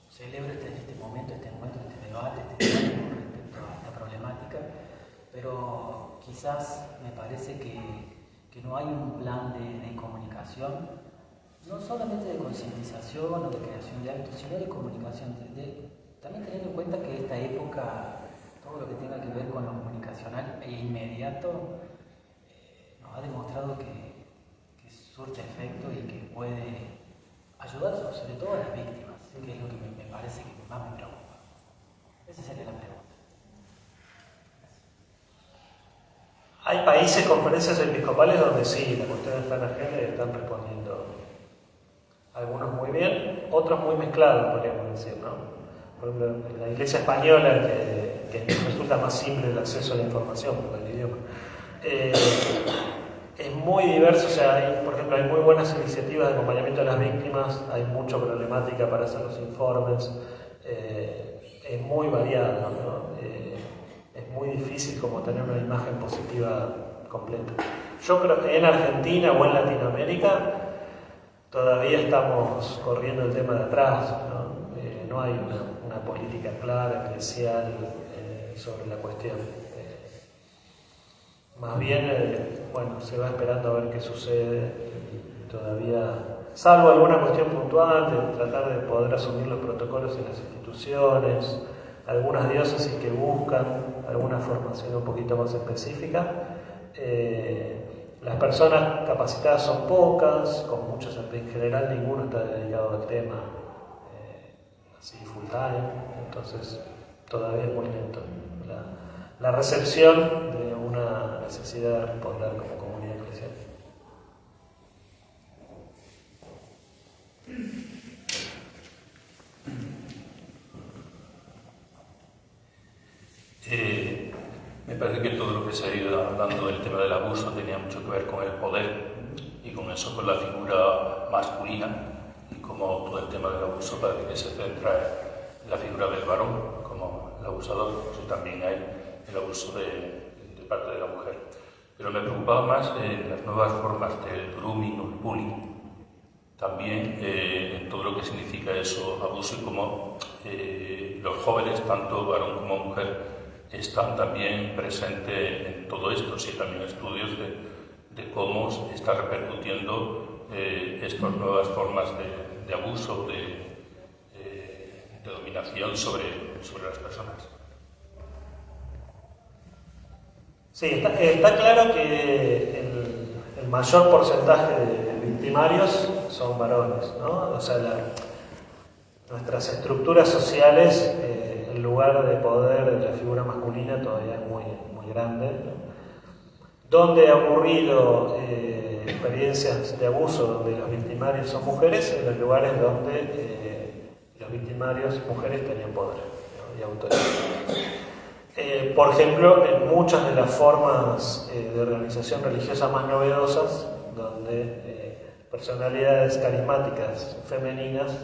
celebro este momento, este encuentro, este debate, respecto a esta problemática, pero quizás me parece que no hay un plan de comunicación, no solamente de concientización o de creación de hábitos, sino de comunicación, también teniendo en cuenta que esta época, todo lo que tenga que ver con lo comunicacional e inmediato, nos ha demostrado que surte efecto y que puede ayudar sobre todo a las víctimas, que es lo que me parece que más me preocupa. Esa sería la pregunta. Hay países, conferencias episcopales donde sí, las cuestiones están ajenas y están respondiendo. Algunos muy bien, otros muy mezclados, podríamos decir, ¿no? Por ejemplo, en la Iglesia española, que resulta más simple el acceso a la información por el idioma. Es muy diverso, o sea, por ejemplo, hay muy buenas iniciativas de acompañamiento a las víctimas, hay mucha problemática para hacer los informes, es muy variado, ¿no? Es muy difícil como tener una imagen positiva completa. Yo creo que en Argentina o en Latinoamérica todavía estamos corriendo el tema de atrás, ¿no? No hay una política clara, eclesial sobre la cuestión. Más bien, bueno, se va esperando a ver qué sucede y todavía, salvo alguna cuestión puntual de tratar de poder asumir los protocolos en las instituciones, algunas diócesis que buscan alguna formación un poquito más específica, las personas capacitadas son pocas, con muchos en general ninguno está dedicado al tema así full time, entonces todavía es muy lento la recepción de una necesidad de responder como comunidad eclesial. Me parece que todo lo que se ha ido hablando del tema del abuso tenía mucho que ver con el poder y con eso, con la figura masculina, y como todo el tema del abuso parece que se centra en la figura del varón como el abusador, pues también hay el abuso de parte de la mujer. Pero me preocupaba más las nuevas formas del grooming o el bullying, también en todo lo que significa eso, abuso, y cómo los jóvenes, tanto varón como mujer, están también presentes en todo esto. Sí, también estudios de cómo está repercutiendo estas nuevas formas de abuso, de dominación sobre las personas. Sí, está claro que el mayor porcentaje de victimarios son varones, ¿no? O sea, nuestras estructuras sociales, el lugar de poder de la figura masculina todavía es muy, muy grande, ¿no? Donde ha ocurrido experiencias de abuso donde los victimarios son mujeres, en los lugares donde los victimarios mujeres tenían poder, ¿no? Y autoridad. Por ejemplo, en muchas de las formas de organización religiosa más novedosas, donde personalidades carismáticas femeninas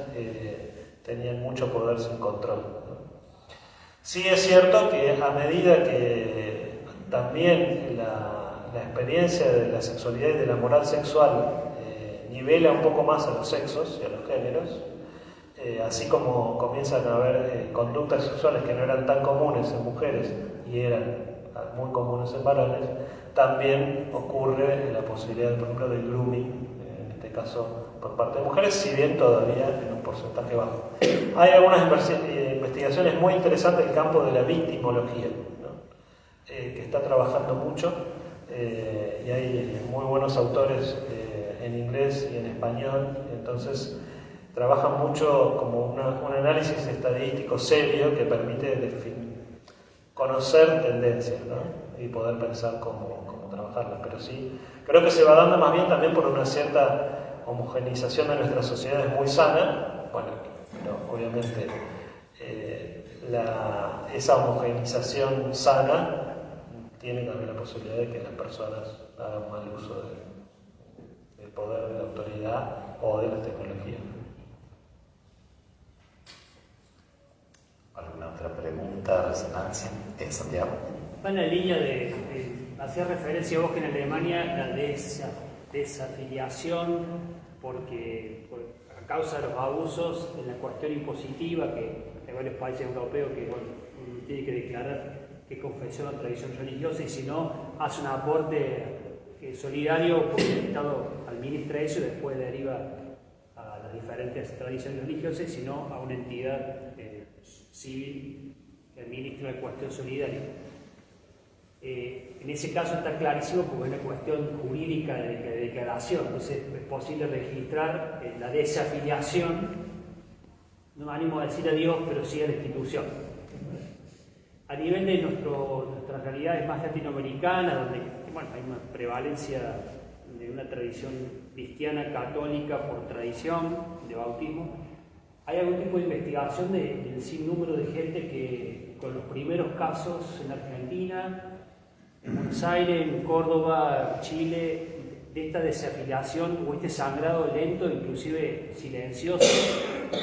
tenían mucho poder sin control, ¿no? Sí es cierto que a medida que también la experiencia de la sexualidad y de la moral sexual nivela un poco más a los sexos y a los géneros, así como comienzan a haber conductas sexuales que no eran tan comunes en mujeres y eran muy comunes en varones, también ocurre la posibilidad, por ejemplo, del grooming, en este caso por parte de mujeres, si bien todavía en un porcentaje bajo. Hay algunas investigaciones muy interesantes en el campo de la victimología, ¿no? Que está trabajando mucho, y hay muy buenos autores en inglés y en español, entonces trabajan mucho como un análisis estadístico serio que permite conocer tendencias, ¿no? Y poder pensar cómo trabajarlas. Pero sí, creo que se va dando más bien también por una cierta homogeneización de nuestra sociedad es muy sana, bueno, pero obviamente esa homogeneización sana tiene también la posibilidad de que las personas hagan mal uso del poder, de la autoridad o de la tecnología. ¿Alguna otra pregunta, resonancia? Santiago. Va en la línea de hacer referencia a vos que en Alemania la desafiliación a causa de los abusos en la cuestión impositiva, que hay varios países europeos que uno tiene que declarar qué confesión o tradición religiosa, y si no, hace un aporte solidario porque el Estado administra eso y después deriva a las diferentes tradiciones religiosas, y si no, a una entidad civil que administra la cuestión solidaria. En ese caso está clarísimo porque es una cuestión jurídica de declaración, entonces es posible registrar la desafiliación, no me animo a decir a Dios, pero sí a la institución. A nivel de nuestra realidad es más latinoamericana, donde hay una prevalencia de una tradición cristiana católica por tradición de bautismo. ¿Hay algún tipo de investigación del sinnúmero de gente que con los primeros casos en Argentina, en Buenos Aires, en Córdoba, Chile, de esta desafiliación o este sangrado lento, inclusive silencioso,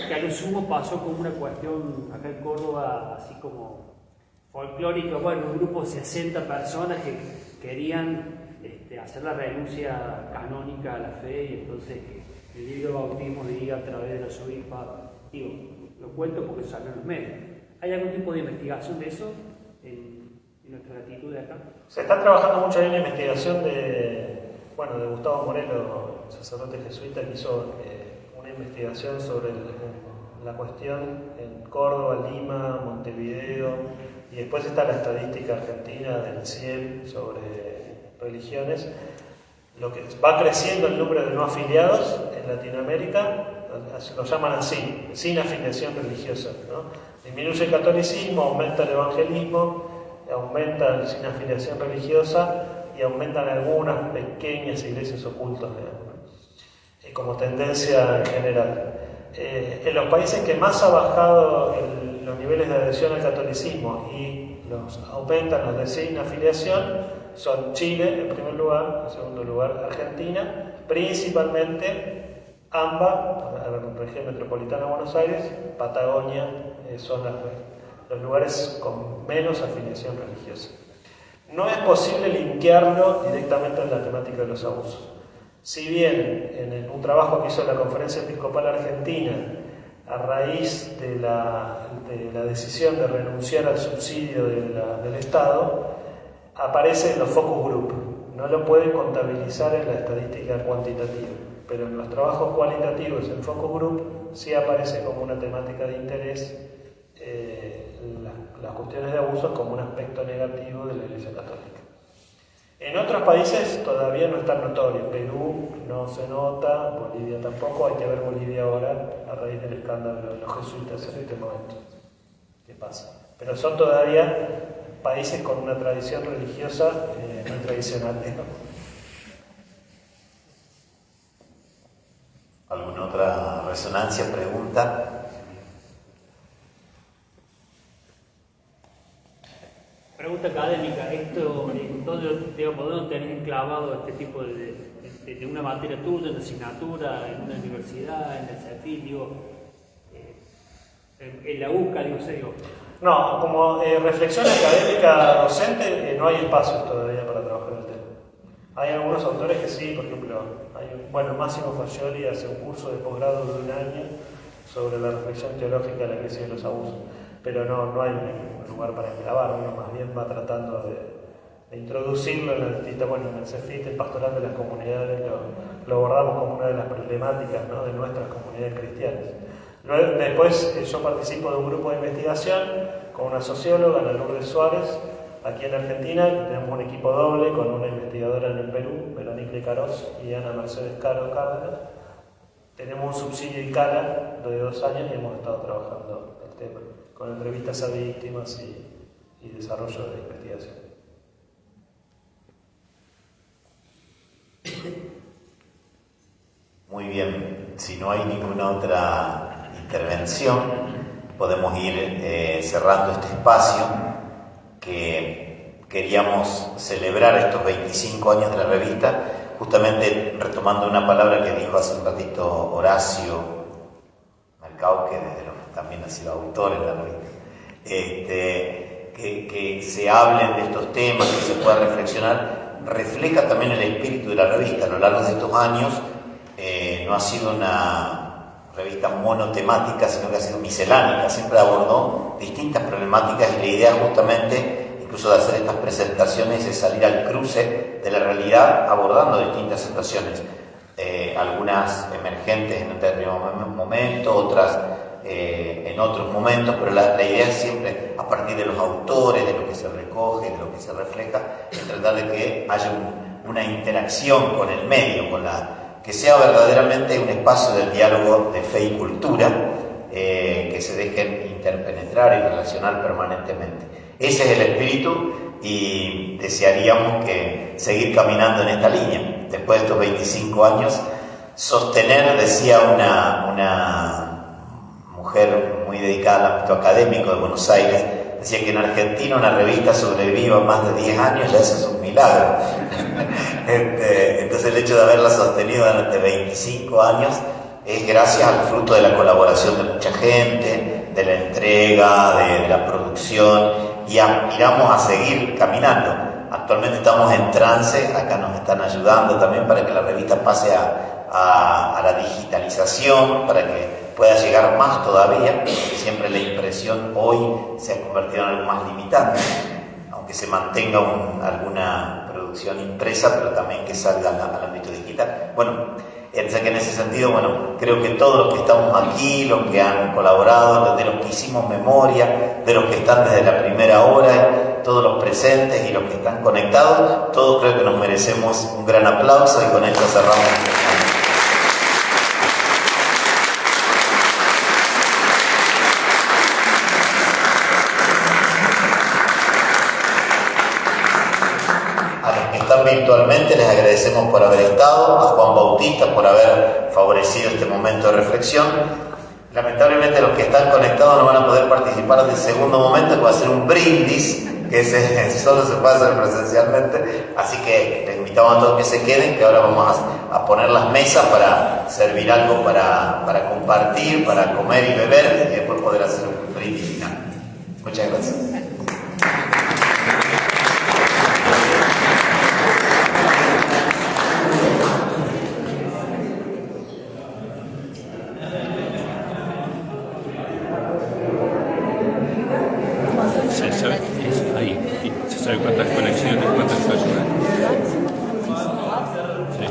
que a lo sumo pasó como una cuestión acá en Córdoba, así como folclórica, un grupo de 60 personas que querían hacer la renuncia canónica a la fe, y entonces el libro de bautismo le diga a través de los obispos, lo cuento porque salió en los medios. ¿Hay algún tipo de investigación de eso en nuestra latitud de acá? Se está trabajando mucho en la investigación de Gustavo Morelo, sacerdote jesuita, que hizo una investigación sobre la cuestión en Córdoba, Lima, Montevideo, y después está la estadística argentina del CIEL sobre religiones. Lo que va creciendo el número de no afiliados en Latinoamérica, lo llaman así, sin afiliación religiosa, ¿no? Disminuye el catolicismo, aumenta el evangelismo, aumenta el sin afiliación religiosa y aumentan algunas pequeñas iglesias ocultas, como tendencia en general. En los países que más ha bajado los niveles de adhesión al catolicismo y aumentan los de sin afiliación son Chile en primer lugar, en segundo lugar Argentina, principalmente AMBA, la región metropolitana de Buenos Aires, Patagonia, son los lugares con menos afiliación religiosa. No es posible linkearlo directamente en la temática de los abusos. Si bien en un trabajo que hizo la Conferencia Episcopal Argentina a raíz de la decisión de renunciar al subsidio del Estado, aparece en los focus group. No lo pueden contabilizar en la estadística cuantitativa, pero en los trabajos cualitativos en focus group sí aparece como una temática de interés las cuestiones de abusos como un aspecto negativo de la Iglesia Católica. En otros países todavía no es tan notorio. Perú no se nota, Bolivia tampoco. Hay que ver Bolivia ahora a raíz del escándalo de los jesuitas en este momento. ¿Qué pasa? Pero son todavía países con una tradición religiosa muy tradicional, ¿no? ¿Alguna otra resonancia, pregunta? Pregunta académica, esto, entonces, digamos, ¿dónde tenés enclavado este tipo de una materia tuya, una asignatura, en una universidad, en el CEFIT, en la UCA, digo? No, como reflexión académica docente no hay espacios todavía para trabajar el tema. Hay algunos autores que sí, por ejemplo, Máximo Fascioli hace un curso de posgrado de 1 año sobre la reflexión teológica de la Iglesia y los abusos, pero no hay un lugar para enclavar, uno más bien va tratando de introducirlo en el CEFIT, el pastoral de las comunidades, lo abordamos como una de las problemáticas, ¿no?, de nuestras comunidades cristianas. Después yo participo de un grupo de investigación con una socióloga, Ana Lourdes Suárez, aquí en Argentina. Tenemos un equipo doble con una investigadora en el Perú, Veronique Carós, y Ana Mercedes Caro Cárdenas. Tenemos un subsidio ICALA de 2 años y hemos estado trabajando el tema, con entrevistas a víctimas y desarrollo de investigación. Muy bien. no hay ninguna otra intervención, podemos ir cerrando este espacio que queríamos celebrar estos 25 años de la revista, justamente retomando una palabra que dijo hace un ratito Horacio Mercado, que desde los también ha sido autor en la revista, que se hablen de estos temas, que se pueda reflexionar, refleja también el espíritu de la revista. A lo largo de estos años no ha sido una revista monotemática, sino que ha sido miscelánica, siempre abordó distintas problemáticas, y la idea justamente, incluso de hacer estas presentaciones, es salir al cruce de la realidad abordando distintas situaciones, algunas emergentes en un determinado momento, otras en otros momentos, pero la idea es siempre, a partir de los autores, de lo que se recoge, de lo que se refleja, es tratar de que haya una interacción con el medio, que sea verdaderamente un espacio del diálogo de fe y cultura, que se dejen interpenetrar y relacionar permanentemente. Ese es el espíritu, y desearíamos que seguir caminando en esta línea. Después de estos 25 años, sostener, decía una mujer muy dedicada al ámbito académico de Buenos Aires, decía que en Argentina una revista sobreviva más de 10 años, ya eso es un milagro. Entonces el hecho de haberla sostenido durante 25 años es gracias al fruto de la colaboración de mucha gente, de la entrega, de la producción, y aspiramos a seguir caminando. Actualmente estamos en trance, acá nos están ayudando también para que la revista pase a la digitalización, para que pueda llegar más todavía, porque siempre la impresión hoy se ha convertido en algo más limitante, aunque se mantenga alguna producción impresa, pero también que salga al ámbito digital. Bueno, que en ese sentido, creo que todos los que estamos aquí, los que han colaborado, de los que hicimos memoria, de los que están desde la primera hora, todos los presentes y los que están conectados, todos creo que nos merecemos un gran aplauso, y con esto cerramos. Virtualmente les agradecemos por haber estado, a Juan Bautista por haber favorecido este momento de reflexión. Lamentablemente los que están conectados no van a poder participar del segundo momento, que va a ser un brindis, que solo se puede hacer presencialmente, así que les invitamos a todos que se queden, que ahora vamos a poner las mesas para servir algo para compartir, para comer y beber, y después poder hacer un brindis final. Muchas gracias. ¿Se sabe cuántas conexiones, cuántas personas? Sí.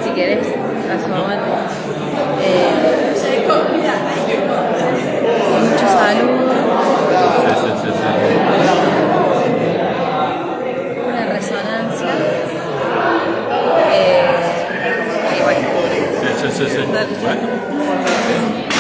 Si quieres, asómate. Mucho salud. Sí. Una resonancia. Y bueno. Sí. Bueno.